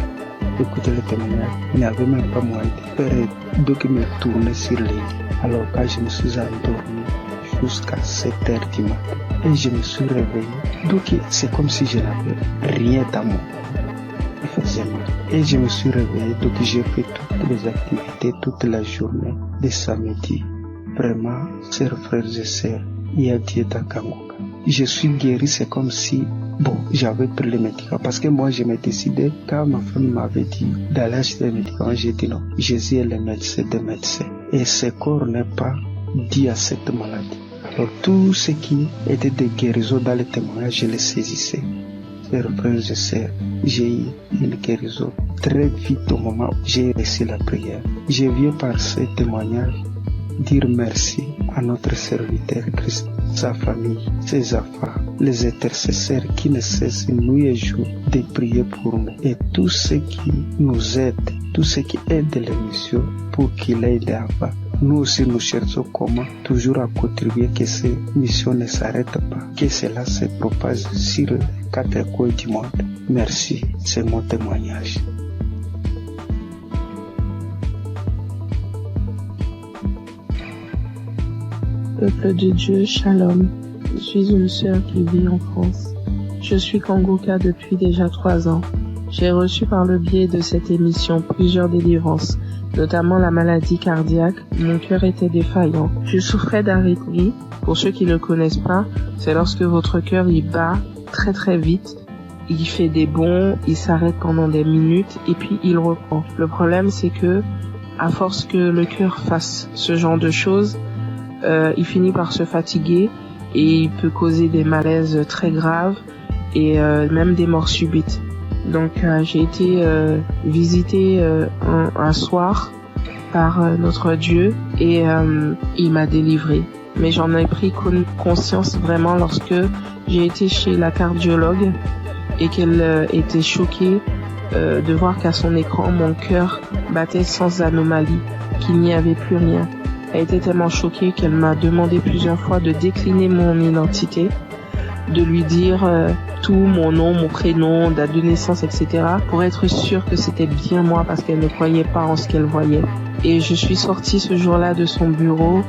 écoutez le témoignage, il n'y avait même pas moyen de faire donc me tourner sur les lits. Alors quand je me suis endormi jusqu'à 7h du matin et je me suis réveillé, donc c'est comme si je n'avais rien dans mon corps. Il faisait mal. Et je me suis réveillé, donc j'ai fait toutes les activités toute la journée de samedi. Vraiment, chers frères et sœurs, il y a Dieu dans Kanguka. Je suis guéri, c'est comme si j'avais pris les médicaments. Parce que moi, je me décidais, quand ma femme m'avait dit d'aller acheter les médicaments, j'ai dit non. Jésus est le médecin des médecins. et ce corps n'est pas dû à cette maladie. Alors tout ce qui était de guérison dans les témoignages, je les saisissais. Chers frères et sœurs, j'ai eu une guérison très vite au moment où j'ai reçu la prière. Je viens par ces témoignages dire merci à notre serviteur Christ, sa famille, ses enfants, les intercesseurs qui ne cessent nuit et jour de prier pour nous et tous ceux qui nous aident, tous ceux qui aident l'émission pour qu'il aille d'avant. Nous aussi nous cherchons comment toujours à contribuer que ces missions ne s'arrêtent pas, que cela se propage sur les 4 coins du monde. Merci, c'est mon témoignage. Peuple de Dieu, Shalom. Je suis une sœur qui vit en France. Je suis Kangoka depuis déjà 3 ans. J'ai reçu par le biais de cette émission plusieurs délivrances, notamment la maladie cardiaque. Mon cœur était défaillant. Je souffrais d'arythmie. Pour ceux qui ne le connaissent pas, c'est lorsque votre cœur il bat très très vite. Il fait des bonds, il s'arrête pendant des minutes et puis il reprend. Le problème c'est que, à force que le cœur fasse ce genre de choses, il finit par se fatiguer et il peut causer des malaises très graves et même des morts subites. Donc j'ai été visitée un soir par notre Dieu et il m'a délivrée. Mais j'en ai pris conscience vraiment lorsque j'ai été chez la cardiologue et qu'elle était choquée de voir qu'à son écran mon cœur battait sans anomalie, qu'il n'y avait plus rien. Elle était tellement choquée qu'elle m'a demandé plusieurs fois de décliner mon identité, de lui dire tout, mon nom, mon prénom, date de naissance, etc. pour être sûre que c'était bien moi parce qu'elle ne croyait pas en ce qu'elle voyait. Et je suis sortie ce jour-là de son bureau,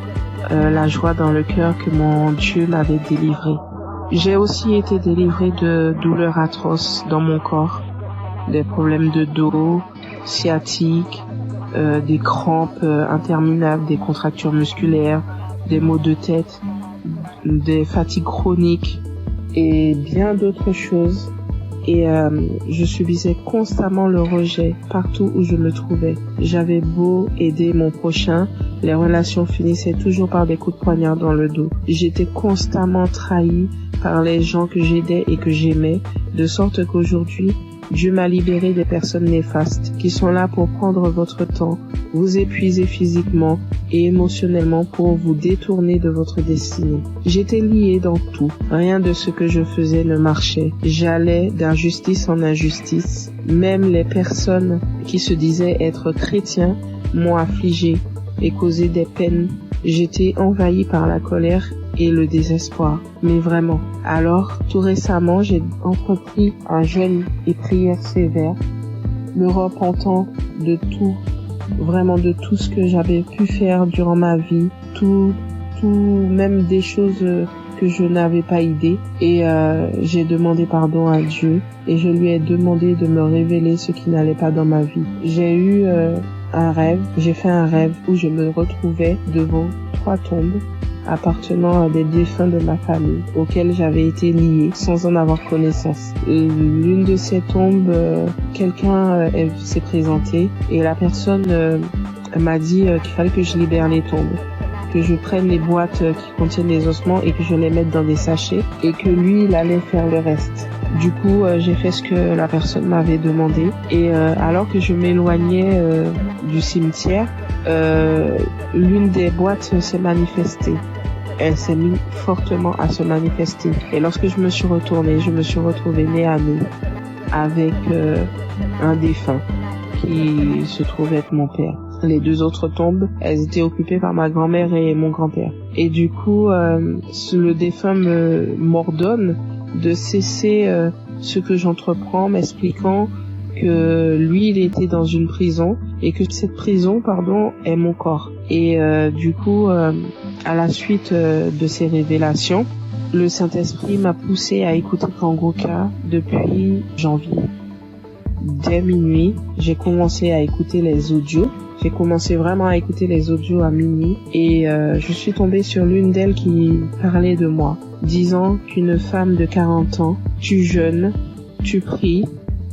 la joie dans le cœur que mon Dieu m'avait délivrée. J'ai aussi été délivrée de douleurs atroces dans mon corps, des problèmes de dos, sciatiques, des crampes interminables, des contractures musculaires, des maux de tête, des fatigues chroniques et bien d'autres choses. Et je subissais constamment le rejet partout où je me trouvais. J'avais beau aider mon prochain, les relations finissaient toujours par des coups de poignard dans le dos. J'étais constamment trahie par les gens que j'aidais et que j'aimais, de sorte qu'aujourd'hui, Dieu m'a libéré des personnes néfastes qui sont là pour prendre votre temps, vous épuiser physiquement et émotionnellement pour vous détourner de votre destinée. J'étais liée dans tout. Rien de ce que je faisais ne marchait. J'allais d'injustice en injustice. Même les personnes qui se disaient être chrétiens m'ont affligée et causé des peines. J'étais envahie par la colère et le désespoir. Mais vraiment. Alors, tout récemment, j'ai entrepris un jeûne et prière sévère, me repentant de tout, vraiment de tout ce que j'avais pu faire durant ma vie, tout, même des choses que je n'avais pas idée. Et j'ai demandé pardon à Dieu et je lui ai demandé de me révéler ce qui n'allait pas dans ma vie. J'ai eu j'ai fait un rêve où je me retrouvais devant 3 tombes appartenant à des défunts de ma famille auxquels j'avais été liée sans en avoir connaissance. L'une de ces tombes, quelqu'un s'est présenté et la personne m'a dit qu'il fallait que je libère les tombes, que je prenne les boîtes qui contiennent les ossements et que je les mette dans des sachets et que lui, il allait faire le reste. Du coup, j'ai fait ce que la personne m'avait demandé et alors que je m'éloignais du cimetière, l'une des boîtes s'est manifestée. Elle s'est mise fortement à se manifester. Et lorsque je me suis retournée, je me suis retrouvée nez à nez avec un défunt qui se trouvait être mon père. Les 2 autres tombes, elles étaient occupées par ma grand-mère et mon grand-père. Et du coup, le défunt m'ordonne de cesser ce que j'entreprends, m'expliquant que lui, il était dans une prison et que cette prison, est mon corps. Et du coup, à la suite de ces révélations, le Saint-Esprit m'a poussé à écouter Kangoka depuis janvier. Dès minuit, j'ai commencé à écouter les audios. J'ai commencé vraiment à écouter les audios à minuit et je suis tombée sur l'une d'elles qui parlait de moi, disant qu'une femme de 40 ans, tu jeûnes, tu pries,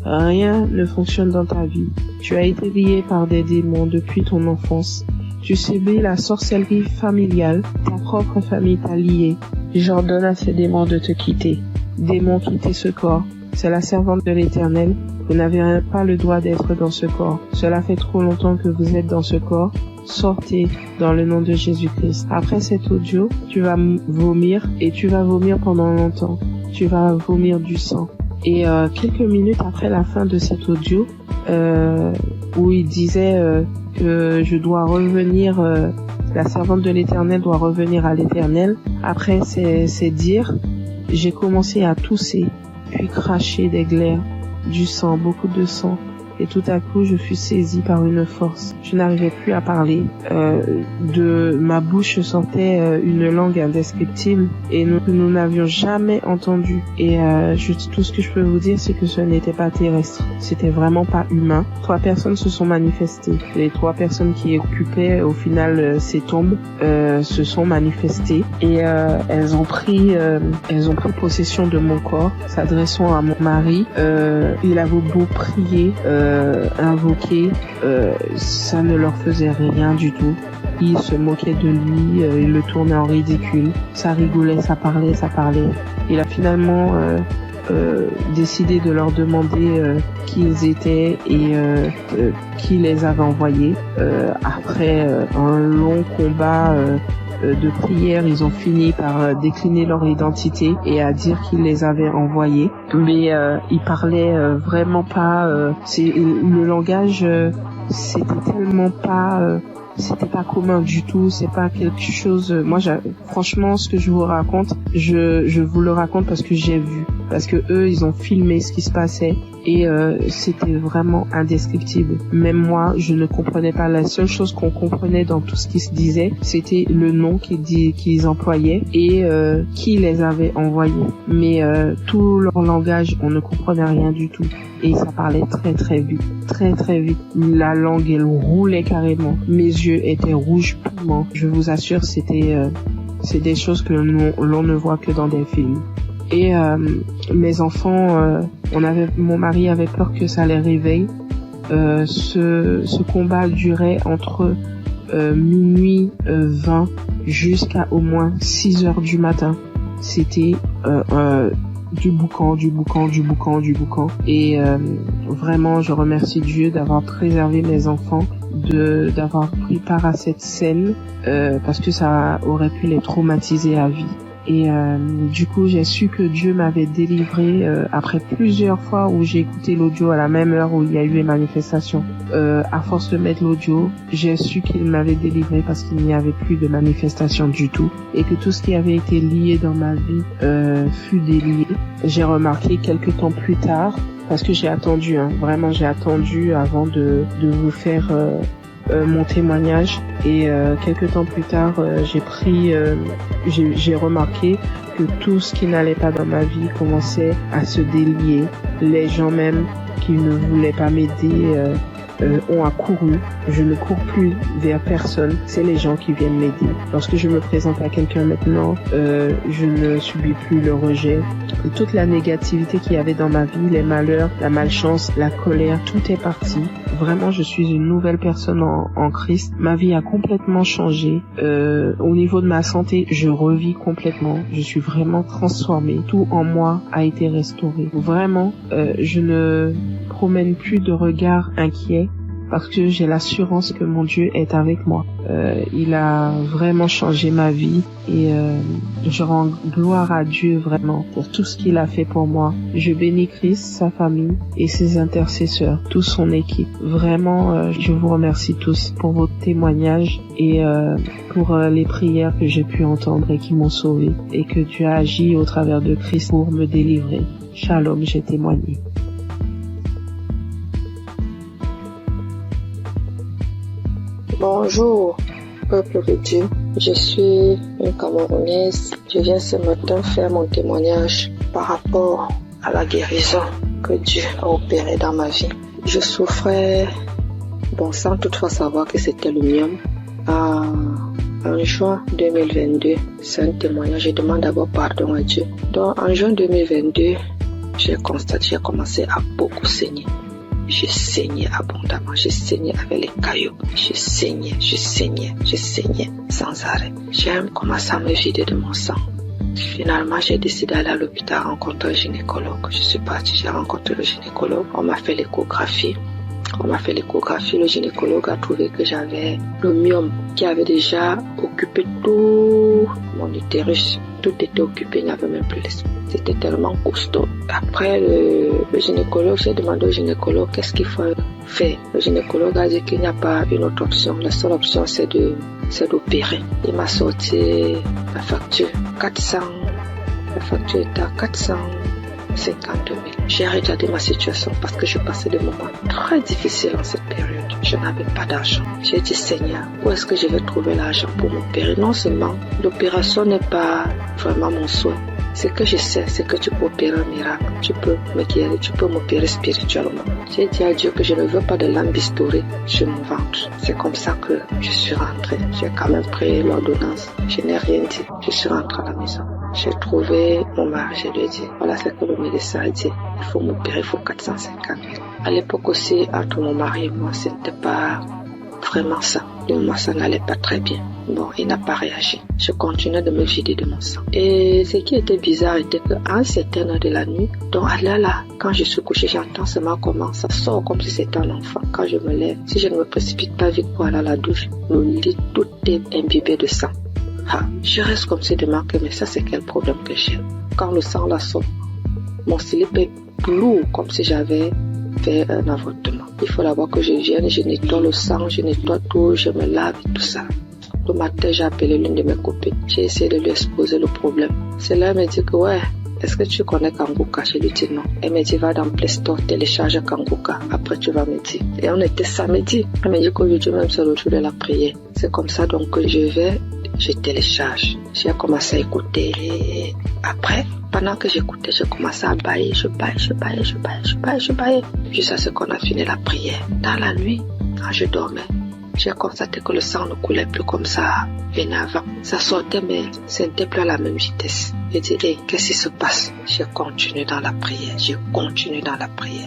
rien ne fonctionne dans ta vie. Tu as été liée par des démons depuis ton enfance Tu subis la sorcellerie familiale. Ta propre famille t'a lié. J'ordonne à ces démons de te quitter. Démons, quittez ce corps. C'est la servante de l'Éternel. Vous n'avez pas le droit d'être dans ce corps. Cela fait trop longtemps que vous êtes dans ce corps. Sortez dans le nom de Jésus-Christ. Après cet audio, tu vas vomir et tu vas vomir pendant longtemps. Tu vas vomir du sang. Et quelques minutes après la fin de cet audio, où il disait que je dois revenir, la servante de l'Éternel doit revenir à l'Éternel. Après ces dires, j'ai commencé à tousser, puis cracher des glaires, du sang, beaucoup de sang. Et tout à coup, je fus saisie par une force. Je n'arrivais plus à parler. De ma bouche sortait une langue indescriptible et nous n'avions jamais entendu. Et tout ce que je peux vous dire, c'est que ce n'était pas terrestre. C'était vraiment pas humain. 3 personnes se sont manifestées. Les 3 personnes qui occupaient au final ces tombes se sont manifestées et elles ont pris possession de mon corps, s'adressant à mon mari. Il avait beau prier, invoquer, ça ne leur faisait rien du tout. Ils se moquaient de lui, ils le tournaient en ridicule. Ça rigolait, ça parlait. Il a finalement décidé de leur demander qui ils étaient et qui les avait envoyés. Après un long combat de prière, ils ont fini par décliner leur identité et à dire qu'ils les avaient envoyés. Mais ils parlaient vraiment pas. Le langage, c'était tellement pas. C'était pas commun du tout. C'est pas quelque chose. Moi, franchement, ce que je vous raconte, je vous le raconte parce que j'ai vu, parce que eux, ils ont filmé ce qui se passait. Et c'était vraiment indescriptible. Même moi, je ne comprenais pas. La seule chose qu'on comprenait dans tout ce qui se disait, c'était le nom qu'ils employaient et qui les avait envoyés. Mais tout leur langage, on ne comprenait rien du tout. Et ça parlait très très vite. Très très vite. La langue, elle roulait carrément. Mes yeux étaient rouges piment. Je vous assure, c'est des choses que l'on ne voit que dans des films. Et mes enfants, mon mari avait peur que ça les réveille. Ce combat durait entre minuit 20 jusqu'à au moins 6 heures du matin. C'était du boucan. Et vraiment, je remercie Dieu d'avoir préservé mes enfants, d'avoir pris part à cette scène, parce que ça aurait pu les traumatiser à vie. Et du coup, j'ai su que Dieu m'avait délivré après plusieurs fois où j'ai écouté l'audio à la même heure où il y a eu les manifestations. À force de mettre l'audio, j'ai su qu'il m'avait délivré parce qu'il n'y avait plus de manifestations du tout et que tout ce qui avait été lié dans ma vie fut délié. J'ai remarqué quelques temps plus tard, parce que j'ai attendu, vraiment j'ai attendu avant de vous faire mon témoignage, et quelques temps plus tard j'ai remarqué que tout ce qui n'allait pas dans ma vie commençait à se délier. Les gens même qui ne voulaient pas m'aider ont accouru. Je ne cours plus vers personne, c'est les gens qui viennent m'aider. Lorsque je me présente à quelqu'un maintenant, je ne subis plus le rejet. Et toute la négativité qu'il y avait dans ma vie, les malheurs, la malchance, la colère, tout est parti. Vraiment, je suis une nouvelle personne en Christ. Ma vie a complètement changé. Au niveau de ma santé, je revis complètement. Je suis vraiment transformée. Tout en moi a été restauré. Vraiment, je ne promène plus de regard inquiet parce que j'ai l'assurance que mon Dieu est avec moi. Il a vraiment changé ma vie et je rends gloire à Dieu vraiment pour tout ce qu'il a fait pour moi. Je bénis Christ, sa famille et ses intercesseurs, toute son équipe. Vraiment, je vous remercie tous pour vos témoignages et pour les prières que j'ai pu entendre et qui m'ont sauvé et que Dieu a agi au travers de Christ pour me délivrer. Shalom, j'ai témoigné. Bonjour, peuple de Dieu. Je suis une Camerounaise. Je viens ce matin faire mon témoignage par rapport à la guérison que Dieu a opérée dans ma vie. Je souffrais, sans toutefois savoir que c'était le myome, en juin 2022. C'est un témoignage. Je demande d'abord pardon à Dieu. Donc, en juin 2022, j'ai commencé à beaucoup saigner. je saignais abondamment, je saignais avec les cailloux, je saignais sans arrêt. J'ai commencé à me vider de mon sang. Finalement, j'ai décidé d'aller à l'hôpital rencontrer un gynécologue. Je suis partie, j'ai rencontré le gynécologue. On m'a fait l'échographie. Le gynécologue a trouvé que j'avais le myome qui avait déjà occupé tout mon utérus. Tout était occupé, il n'y avait même plus l'espace. C'était tellement costaud. Après le gynécologue, j'ai demandé au gynécologue qu'est-ce qu'il faut faire. Le gynécologue a dit qu'il n'y a pas une autre option. La seule option, c'est d'opérer. Il m'a sorti la facture. La facture était à 452 000. J'ai regardé ma situation parce que je passais des moments très difficiles en cette période. Je n'avais pas d'argent. J'ai dit, Seigneur, où est-ce que je vais trouver l'argent pour m'opérer? Non seulement l'opération n'est pas vraiment mon souhait. Ce que je sais, c'est que tu peux opérer un miracle. Tu peux me guérir, tu peux m'opérer spirituellement. J'ai dit à Dieu que je ne veux pas de lampe bistourée sur mon ventre. C'est comme ça que je suis rentrée. J'ai quand même pris l'ordonnance. Je n'ai rien dit. Je suis rentrée à la maison. J'ai trouvé mon mari, je lui ai dit, voilà ce que le médecin a dit. Il faut m'opérer, il faut 450 000. À l'époque aussi, entre mon mari et moi, ce n'était pas vraiment ça. Moi, ça n'allait pas très bien. Bon, il n'a pas réagi. Je continuais de me vider de mon sang. Et ce qui était bizarre était qu'à un certain heure de la nuit, donc là, quand je suis couchée, j'entends seulement comment ça sort comme si c'était un enfant. Quand je me lève, si je ne me précipite pas vite pour aller à la douche, le lit, tout est imbibé de sang. Je reste comme si de manquer, mais ça c'est quel problème que j'ai. Quand le sang la sort, mon slip est lourd comme si j'avais fait un avortement. Il faut d'abord que je vienne, je nettoie le sang, je nettoie tout, je me lave et tout ça. Le matin, j'ai appelé l'une de mes copines. J'ai essayé de lui exposer le problème. Celle-là, elle me dit que ouais, est-ce que tu connais Kanguka? Je lui dis non. Elle me dit va dans Play Store, télécharge Kanguka. Après, tu vas me dire. Et on était samedi. Elle me dit qu'aujourd'hui même, c'est le jour de la prière. C'est comme ça donc que je télécharge. J'ai commencé à écouter. Et après, pendant que j'écoutais, j'ai commencé à bailler. Je baille. Jusqu'à ce qu'on a fini la prière. Dans la nuit, quand je dormais, j'ai constaté que le sang ne coulait plus comme ça venait avant. Ça sortait, mais ce n'était plus à la même vitesse. J'ai dit, hey, qu'est-ce qui se passe? J'ai continué dans la prière.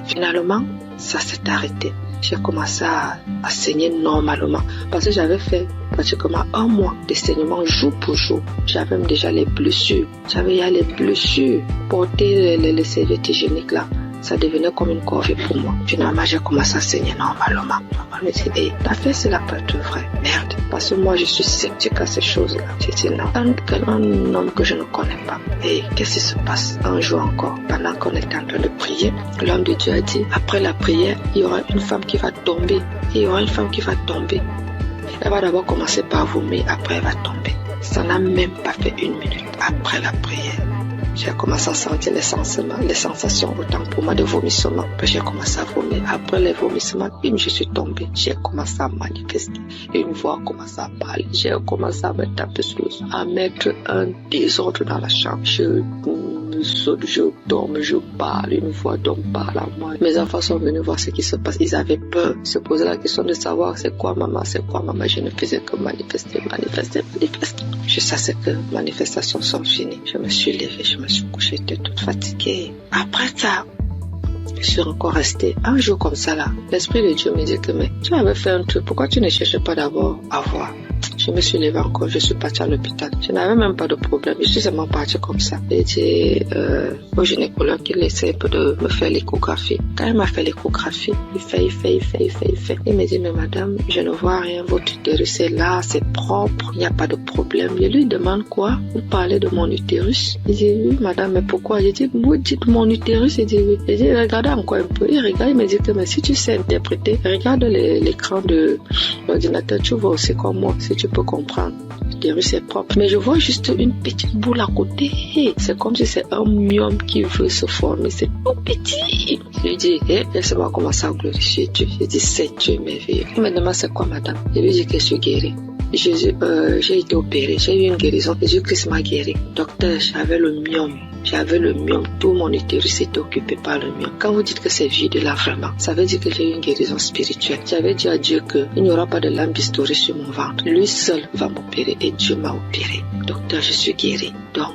Finalement, ça s'est arrêté. J'ai commencé à saigner normalement. Parce que j'avais fait pratiquement un mois de saignement jour pour jour. J'avais même déjà les blessures. Porter les serviettes hygiéniques là, ça devenait comme une corvée pour moi. Finalement, j'ai commencé à saigner normalement. Je me dis, hey, t'as fait cela pour être vrai. Merde. Parce que moi, je suis sceptique à ces choses-là. J'ai dit non. Un homme que je ne connais pas. Et qu'est-ce qui se passe? Un jour encore, pendant qu'on était en train de prier, l'homme de Dieu a dit, après la prière, il y aura une femme qui va tomber. Elle va d'abord commencer par vomir, après elle va tomber. Ça n'a même pas fait une minute après la prière. J'ai commencé à sentir les sensations autant pour moi de vomissement. Puis j'ai commencé à vomir. Après les vomissements, je suis tombée. J'ai commencé à manifester. Une voix a commencé à parler. J'ai commencé à me taper sur le dos, à mettre un désordre dans la chambre. Je saute, je dorme, je parle. Une voix d'homme parle à moi. Mes enfants sont venus voir ce qui se passe. Ils avaient peur. Se posaient la question de savoir c'est quoi maman. Je ne faisais que manifester. Je savais que les manifestations sont finies. Je me suis levée, je me suis couchée, j'étais toute fatiguée. Après ça, je suis encore restée un jour comme ça là. L'Esprit de Dieu me dit que mais tu avais fait un truc, pourquoi tu ne cherches pas d'abord à voir? Je me suis levée encore, je suis partie à l'hôpital. Je n'avais même pas de problème, je suis seulement partie comme ça. J'ai dit au gynécologue qu'il essaie un peu de me faire l'échographie. Quand il m'a fait l'échographie, il fait. Il me dit, mais madame, je ne vois rien, votre utérus est là, c'est propre, il n'y a pas de problème. Je lui demande quoi? Vous parlez de mon utérus? Il dit, oui madame, mais pourquoi? J'ai dit, vous dites mon utérus? Il dit, oui. J'ai dit, regardez encore un peu. Il regarde, il me dit que mais si tu sais interpréter, regarde l'écran de l'ordinateur, tu vois aussi comme moi, si tu peux comprendre. L'utérus est propre. Mais je vois juste une petite boule à côté. C'est comme si c'est un myome qui veut se former. C'est tout petit. Je lui dis, laisse-moi commencer à glorifier Dieu. Je dis, c'est Dieu merveilleux. Il me demande, c'est quoi madame? Je lui dis que je suis guérie. J'ai été opérée, j'ai eu une guérison, Jésus-Christ m'a guéri. Docteur, j'avais le myome, tout mon utérus était occupé par le myome. Quand vous dites que c'est vide là vraiment, ça veut dire que j'ai eu une guérison spirituelle. J'avais dit à Dieu qu'il n'y aura pas de lampe bistourée sur mon ventre. Lui seul va m'opérer et Dieu m'a opéré. Docteur, je suis guérie. Donc,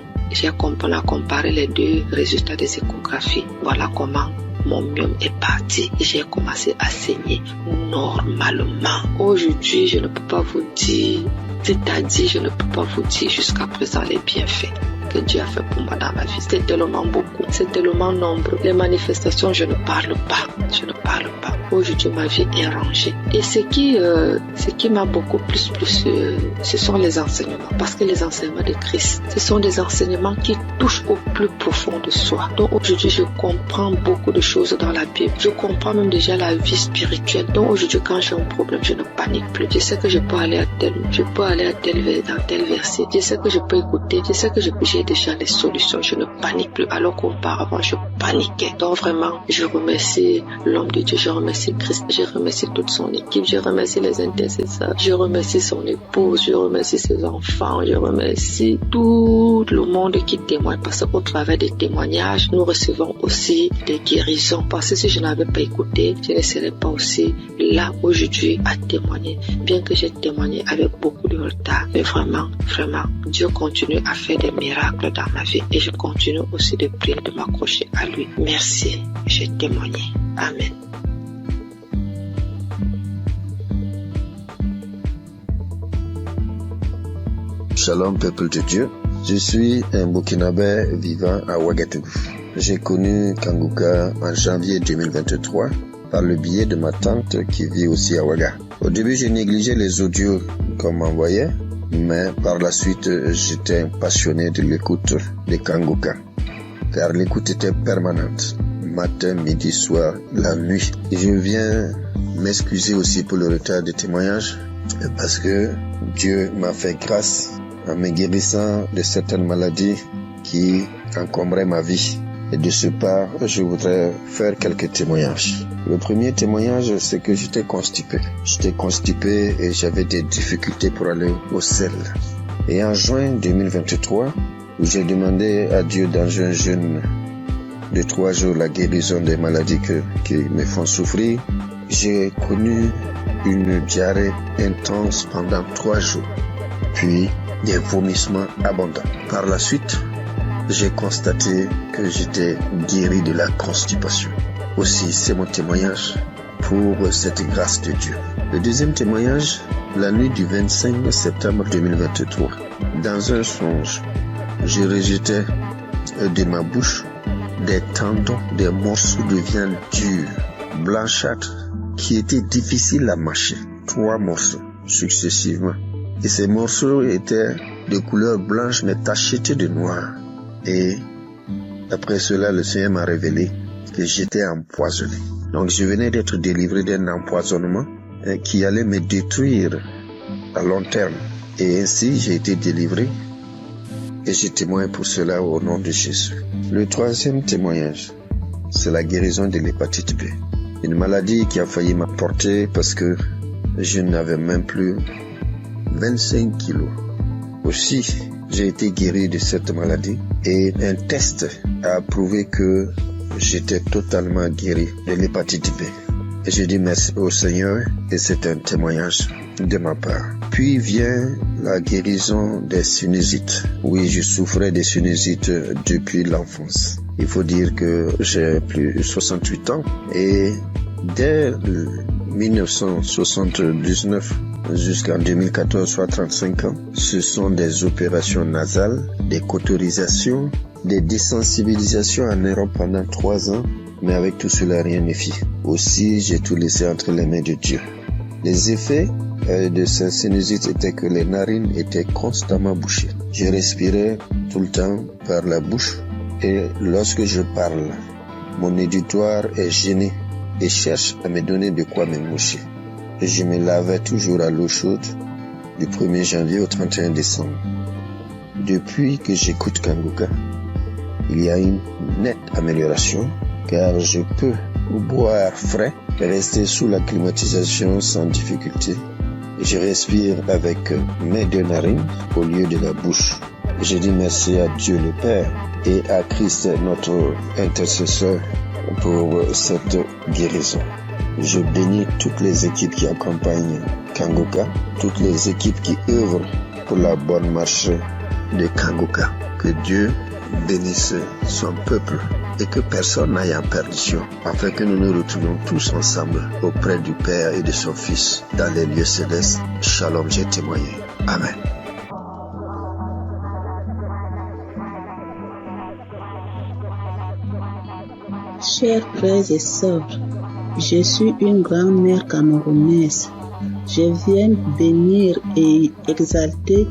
on a comparé les deux résultats des échographies. Voilà comment mon myome est parti et j'ai commencé à saigner normalement. Aujourd'hui, je ne peux pas vous dire, c'est-à-dire je ne peux pas vous dire jusqu'à présent les bienfaits que Dieu a fait pour moi dans ma vie. C'est tellement beaucoup, c'est tellement nombreux. Les manifestations, je ne parle pas. Aujourd'hui, ma vie est rangée. Et ce qui m'a beaucoup plus, ce sont les enseignements. Parce que les enseignements de Christ, ce sont des enseignements qui touchent au plus profond de soi. Donc aujourd'hui, je comprends beaucoup de choses dans la Bible. Je comprends même déjà la vie spirituelle. Donc aujourd'hui, quand j'ai un problème, je ne panique plus. Je sais que je peux aller à tel verset. Je sais que je peux écouter. Je sais que j'ai déjà les solutions. Je ne panique plus. Alors qu'auparavant, je paniquais. Donc vraiment, je remercie l'homme de Dieu. Je remercie Christ, je remercie toute son équipe, je remercie les intercesseurs, je remercie son épouse, je remercie ses enfants, je remercie tout le monde qui témoigne, parce qu'au travers des témoignages, nous recevons aussi des guérisons. Parce que si je n'avais pas écouté, je ne serais pas aussi là aujourd'hui à témoigner, bien que j'ai témoigné avec beaucoup de retard. Mais vraiment, Dieu continue à faire des miracles dans ma vie et je continue aussi de prier, de m'accrocher à lui. Merci, j'ai témoigné. Amen. Shalom peuple de Dieu, je suis un Burkinabé vivant à Ouagadougou. J'ai connu Kanguka en janvier 2023 par le biais de ma tante qui vit aussi à Ouaga. Au début, j'ai négligé les audios qu'on m'envoyait, mais par la suite, j'étais passionné de l'écoute de Kanguka, car l'écoute était permanente, matin, midi, soir, la nuit. Et je viens m'excuser aussi pour le retard de témoignage, parce que Dieu m'a fait grâce en me guérissant de certaines maladies qui encombraient ma vie. Et de ce pas, je voudrais faire quelques témoignages. Le premier témoignage, c'est que j'étais constipé. Et j'avais des difficultés pour aller au sel. Et en juin 2023, où j'ai demandé à Dieu dans un jeûne de 3 jours la guérison des maladies qui me font souffrir, j'ai connu une diarrhée intense pendant 3 jours. Puis, des vomissements abondants. Par la suite, j'ai constaté que j'étais guéri de la constipation. Aussi, c'est mon témoignage pour cette grâce de Dieu. Le deuxième témoignage, la nuit du 25 septembre 2023. Dans un songe, je rejetais de ma bouche des tendons, des morceaux de viande dure, blanchâtre, qui étaient difficiles à mâcher. 3 morceaux successivement. Et ces morceaux étaient de couleur blanche mais tachetés de noir. Et après cela, le Seigneur m'a révélé que j'étais empoisonné. Donc je venais d'être délivré d'un empoisonnement qui allait me détruire à long terme. Et ainsi, j'ai été délivré et je témoigne pour cela au nom de Jésus. Le troisième témoignage, c'est la guérison de l'hépatite B. Une maladie qui a failli m'emporter parce que je n'avais même plus 25 kilos. Aussi, j'ai été guéri de cette maladie et un test a prouvé que j'étais totalement guéri de l'hépatite B. Et je dis merci au Seigneur et c'est un témoignage de ma part. Puis vient la guérison des sinusites. Oui, je souffrais des sinusites depuis l'enfance. Il faut dire que j'ai plus de 68 ans et dès 1979 jusqu'en 2014, soit 35 ans, ce sont des opérations nasales, des cauterisations, des désensibilisations en Europe pendant 3 ans, mais avec tout cela, rien ne fit. Aussi, j'ai tout laissé entre les mains de Dieu. Les effets de ces sinusites étaient que les narines étaient constamment bouchées. Je respirais tout le temps par la bouche et lorsque je parle, mon auditoire est gêné et cherche à me donner de quoi me moucher. Et je me lavais toujours à l'eau chaude du 1er janvier au 31 décembre. Depuis que j'écoute Kanguka, il y a une nette amélioration car je peux boire frais et rester sous la climatisation sans difficulté. Je respire avec mes 2 narines au lieu de la bouche. Je dis merci à Dieu le Père et à Christ notre intercesseur pour cette guérison. Je bénis toutes les équipes qui accompagnent Kanguka, toutes les équipes qui œuvrent pour la bonne marche de Kanguka. Que Dieu bénisse son peuple et que personne n'aille en perdition, afin que nous nous retrouvions tous ensemble auprès du Père et de son Fils dans les lieux célestes. Shalom, j'ai témoigné. Amen. Chers frères et sœurs, je suis une grand-mère camerounaise. Je viens bénir et exalter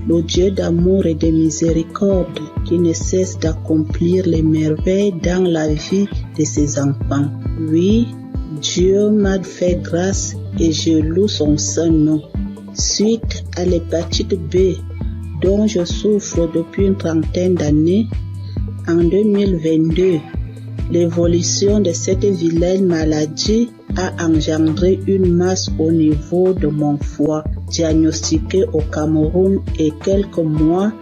le Dieu d'amour et de miséricorde qui ne cesse d'accomplir les merveilles dans la vie de ses enfants. Oui, Dieu m'a fait grâce et je loue son saint nom. Suite à l'hépatite B dont je souffre depuis une trentaine d'années, en 2022, l'évolution de cette vilaine maladie a engendré une masse au niveau de mon foie, diagnostiquée au Cameroun et quelques mois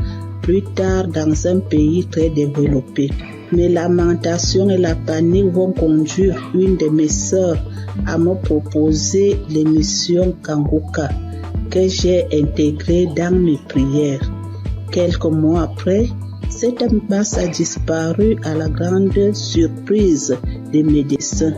plus tard dans un pays très développé. Mes lamentations et la panique vont conduire une de mes sœurs à me proposer l'émission Kanguka que j'ai intégrée dans mes prières. Quelques mois après, cette masse a disparu à la grande surprise des médecins.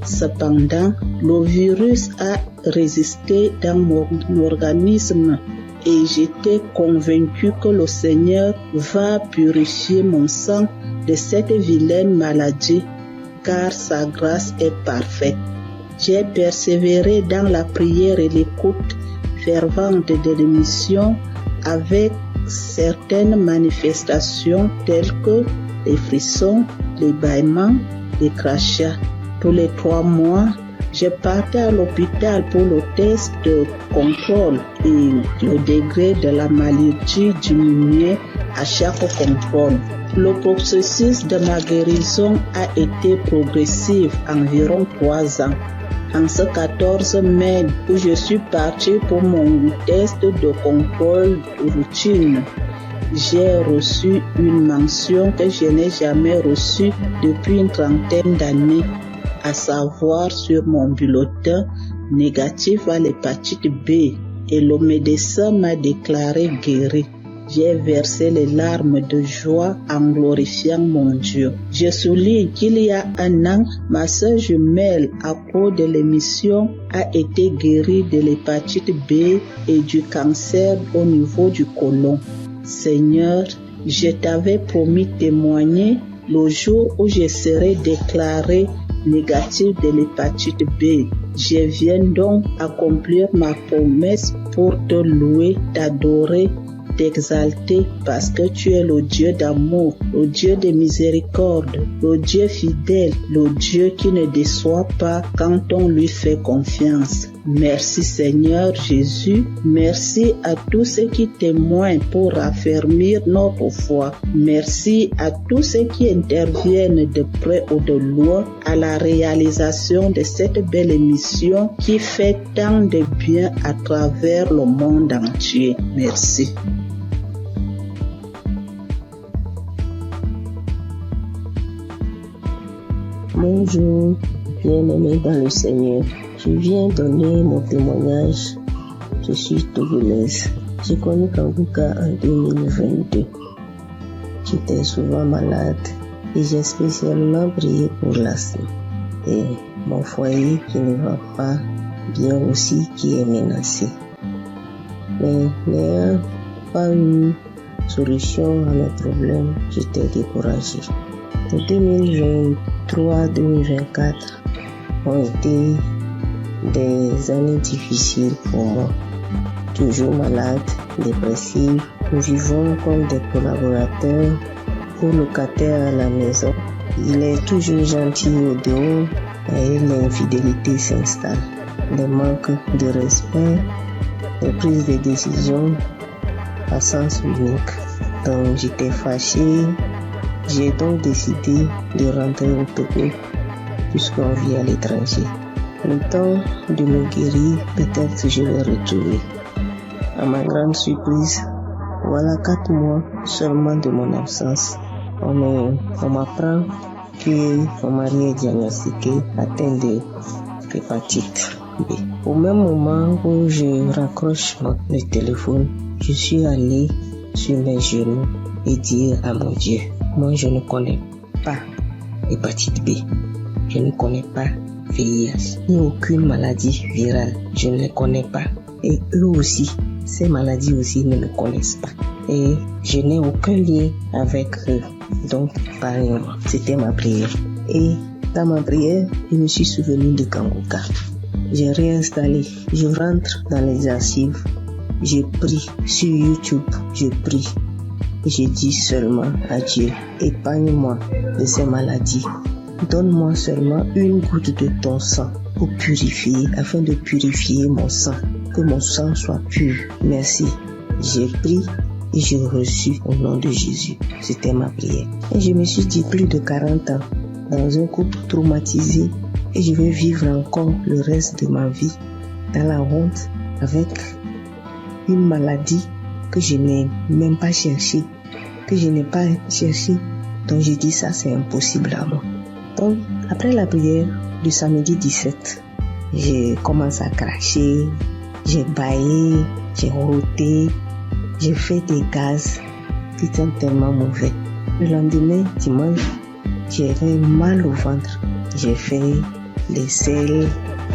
Cependant, le virus a résisté dans mon organisme et j'étais convaincu que le Seigneur va purifier mon sang de cette vilaine maladie, car sa grâce est parfaite. J'ai persévéré dans la prière et l'écoute fervente de l'émission avec certaines manifestations telles que les frissons, les bâillements, les crachats. Tous les 3 mois, je partais à l'hôpital pour le test de contrôle et le degré de la maladie diminuait à chaque contrôle. Le processus de ma guérison a été progressif, environ 3 ans. En ce 14 mai où je suis parti pour mon test de contrôle routine, j'ai reçu une mention que je n'ai jamais reçue depuis une trentaine d'années, à savoir sur mon bulletin négatif à l'hépatite B, et le médecin m'a déclaré guéri. J'ai versé les larmes de joie en glorifiant mon Dieu. Je souligne qu'il y a 1 an, ma sœur jumelle, à cause de l'émission, a été guérie de l'hépatite B et du cancer au niveau du côlon. Seigneur, je t'avais promis témoigner le jour où je serai déclaré négatif de l'hépatite B. Je viens donc accomplir ma promesse pour te louer, t'adorer, t'exalter parce que tu es le Dieu d'amour, le Dieu de miséricorde, le Dieu fidèle, le Dieu qui ne déçoit pas quand on lui fait confiance. Merci Seigneur Jésus, merci à tous ceux qui témoignent pour raffermir notre foi. Merci à tous ceux qui interviennent de près ou de loin à la réalisation de cette belle émission qui fait tant de bien à travers le monde entier. Merci. Bonjour, bien-aimés dans le Seigneur. Je viens donner mon témoignage. Je suis togolaise. J'ai connu Kanguka en 2022. J'étais souvent malade et j'ai spécialement prié pour l'asthme. Et mon foyer qui ne va pas bien aussi qui est menacé. Mais n'ayant pas eu solution à mes problèmes, j'étais découragée. Les 2023-2024 ont été des années difficiles pour moi. Toujours malade, dépressive, nous vivons comme des collaborateurs ou locataires à la maison. Il est toujours gentil au dehors et l'infidélité s'installe. Les manques de respect, les prises de décision à sens unique. Donc j'étais fâchée. J'ai donc décidé de rentrer au Togo puisqu'on vit à l'étranger. Le temps de me guérir, peut-être je vais retrouver. À ma grande surprise, voilà 4 mois seulement de mon absence. On m'apprend que mon mari est diagnostiqué atteint de l'hépatite B. Au même moment où je raccroche le téléphone, je suis allé sur mes genoux et dire à mon Dieu, Moi, je ne connais pas l'hépatite B. Je ne connais pas VIH, ni aucune maladie virale. Je ne les connais pas. Et eux aussi, ces maladies aussi ne me connaissent pas. Et je n'ai aucun lien avec eux. Donc, parlez-moi. C'était ma prière. Et dans ma prière, je me suis souvenu de Kangoka. J'ai réinstallé. Je rentre dans les archives. Je prie sur YouTube. Je prie. Et je dis seulement à Dieu, épargne-moi de ces maladies. Donne-moi seulement une goutte de ton sang pour purifier, afin de purifier mon sang. Que mon sang soit pur. Merci. J'ai pris et j'ai reçu au nom de Jésus. C'était ma prière. Et je me suis dit plus de 40 ans dans un couple traumatisé et je vais vivre encore le reste de ma vie dans la honte avec une maladie que je n'ai même pas cherchée, que je n'ai pas cherché. Donc je dis ça, c'est impossible à moi. Donc après la prière du samedi 17, j'ai commencé à cracher, j'ai baillé, j'ai roté, j'ai fait des gaz qui sont tellement mauvais. Le lendemain, dimanche, j'avais mal au ventre. J'ai fait les selles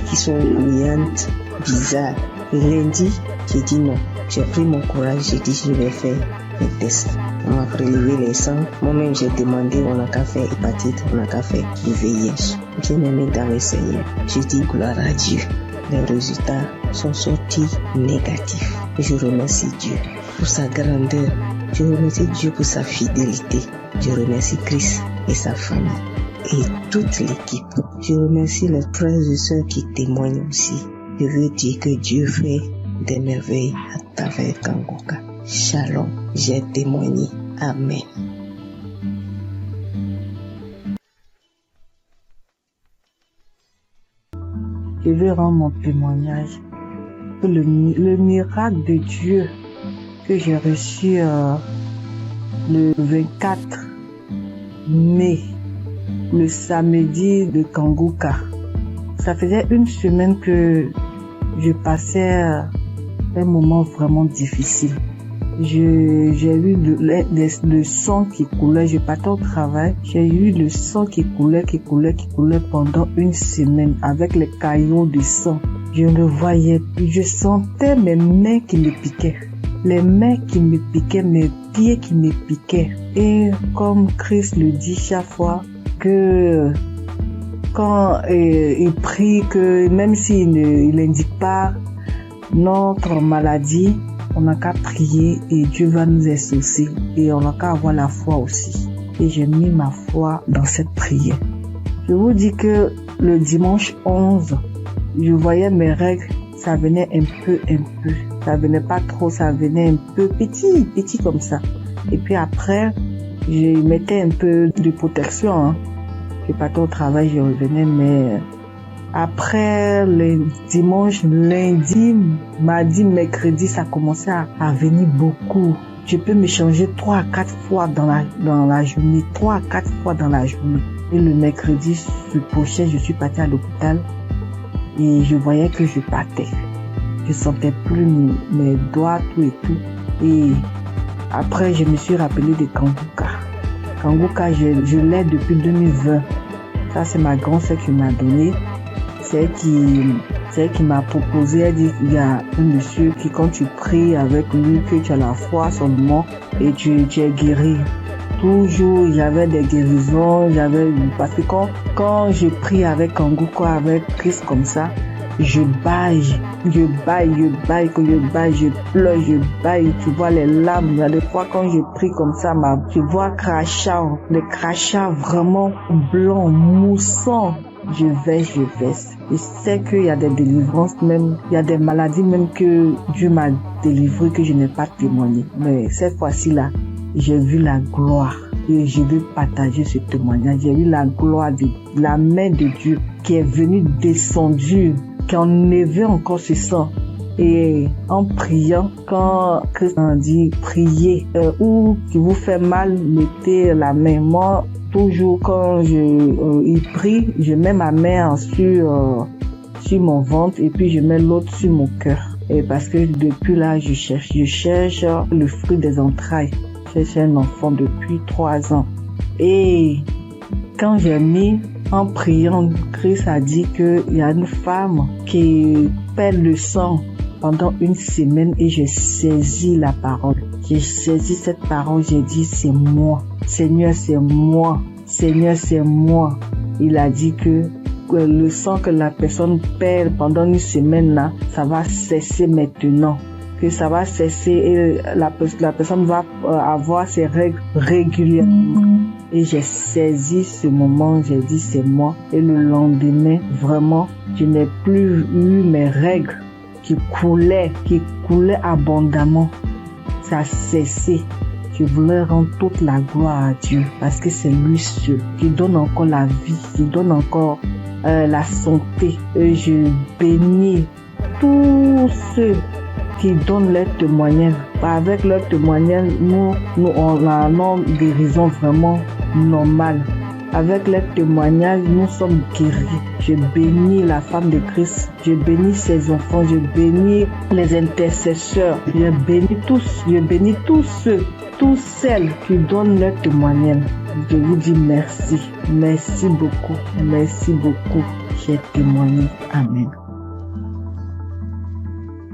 qui sont bouillantes, bizarres. Le lundi, j'ai dit non. J'ai pris mon courage, j'ai dit je vais faire un test. On m'a prélevé les sangs. Moi-même, j'ai demandé, on n'a qu'à faire hépatite, on n'a qu'à faire du VIH. J'ai mis dans le Seigneur. J'ai dit gloire à Dieu. Les résultats sont sortis négatifs. Je remercie Dieu pour sa grandeur. Je remercie Dieu pour sa fidélité. Je remercie Christ et sa famille et toute l'équipe. Je remercie les frères et sœurs qui témoignent aussi. Je veux dire que Dieu fait des merveilles à travers Kangoka. Shalom, j'ai témoigné. Amen. Je veux rendre mon témoignage pour le miracle de Dieu que j'ai reçu le 24 mai, le samedi de Kangoka. Ça faisait une semaine que je passais un moment vraiment difficile. J'ai eu le sang qui coulait, je partais au travail, j'ai eu le sang qui coulait pendant une semaine avec les caillots de sang. Je ne voyais plus, je sentais mes mains qui me piquaient. Les mains qui me piquaient, mes pieds qui me piquaient. Et comme Christ le dit chaque fois, que quand il prie, que même s'il n'indique pas notre maladie, on n'a qu'à prier et Dieu va nous exaucer. Et on n'a qu'à avoir la foi aussi. Et j'ai mis ma foi dans cette prière. Je vous dis que le dimanche 11, je voyais mes règles, ça venait un peu. Ça venait pas trop, ça venait un peu petit comme ça. Et puis après, je mettais un peu de protection. Je partais au travail, je revenais, mais après le dimanche, lundi, mardi, mercredi, ça commençait à venir beaucoup. Je peux me changer 3 à 4 fois dans la journée, 3 à 4 fois dans la journée. Et le mercredi, je couchais, je suis partie à l'hôpital et je voyais que je partais. Je sentais plus mes doigts, tout et tout. Et après, je me suis rappelé de Kangoka. Kangoka, je l'ai depuis 2020. Ça, c'est ma grand-sœur qui m'a donné. C'est elle qui m'a proposé. Elle dit, il y a un monsieur qui, quand tu pries avec lui, que tu as la foi seulement et tu es guéri. Toujours, j'avais des guérisons, parce que quand je prie avec Kangoka, avec Christ comme ça, je baille, je pleure, je baille, tu vois les larmes. Il y a des fois quand je prie comme ça, je vois les crachats vraiment blancs, moussants. Je vais. Je sais qu'il y a des délivrances même, il y a des maladies même que Dieu m'a délivré que je n'ai pas témoigné. Mais cette fois-ci là, j'ai vu la gloire et je veux partager ce témoignage. J'ai vu la gloire de la main de Dieu qui est venue descendue, qui enlevait encore ce sang. Et en priant, quand Christ a dit priez, ou qui vous fait mal, mettez la main. Moi, toujours quand il prie, je mets ma main sur mon ventre et puis je mets l'autre sur mon cœur. Et parce que depuis là, je cherche le fruit des entrailles. Je cherche un enfant depuis 3 ans. Et quand j'ai mis en priant, Christ a dit qu'il y a une femme qui perd le sang pendant une semaine et j'ai saisi la parole. J'ai saisi cette parole, j'ai dit c'est moi. Seigneur, c'est moi. Seigneur, c'est moi. Il a dit que le sang que la personne perd pendant une semaine là, ça va cesser maintenant. Que ça va cesser et la personne va avoir ses règles régulièrement. Et j'ai saisi ce moment, j'ai dit c'est moi. Et le lendemain, vraiment, je n'ai plus eu mes règles qui coulaient abondamment. Ça a cessé. Je voulais rendre toute la gloire à Dieu parce que c'est lui seul qui donne encore la vie, qui donne encore la santé. Et je bénis tous ceux qui donnent leur témoignage. Avec leur témoignage, nous on a une guérison vraiment normale. Avec leur témoignage, nous sommes guéris. Je bénis la femme de Christ. Je bénis ses enfants. Je bénis les intercesseurs. Je bénis tous ceux, toutes celles qui donnent leur témoignage. Je vous dis merci. Merci beaucoup. Merci beaucoup. J'ai témoigné. Amen.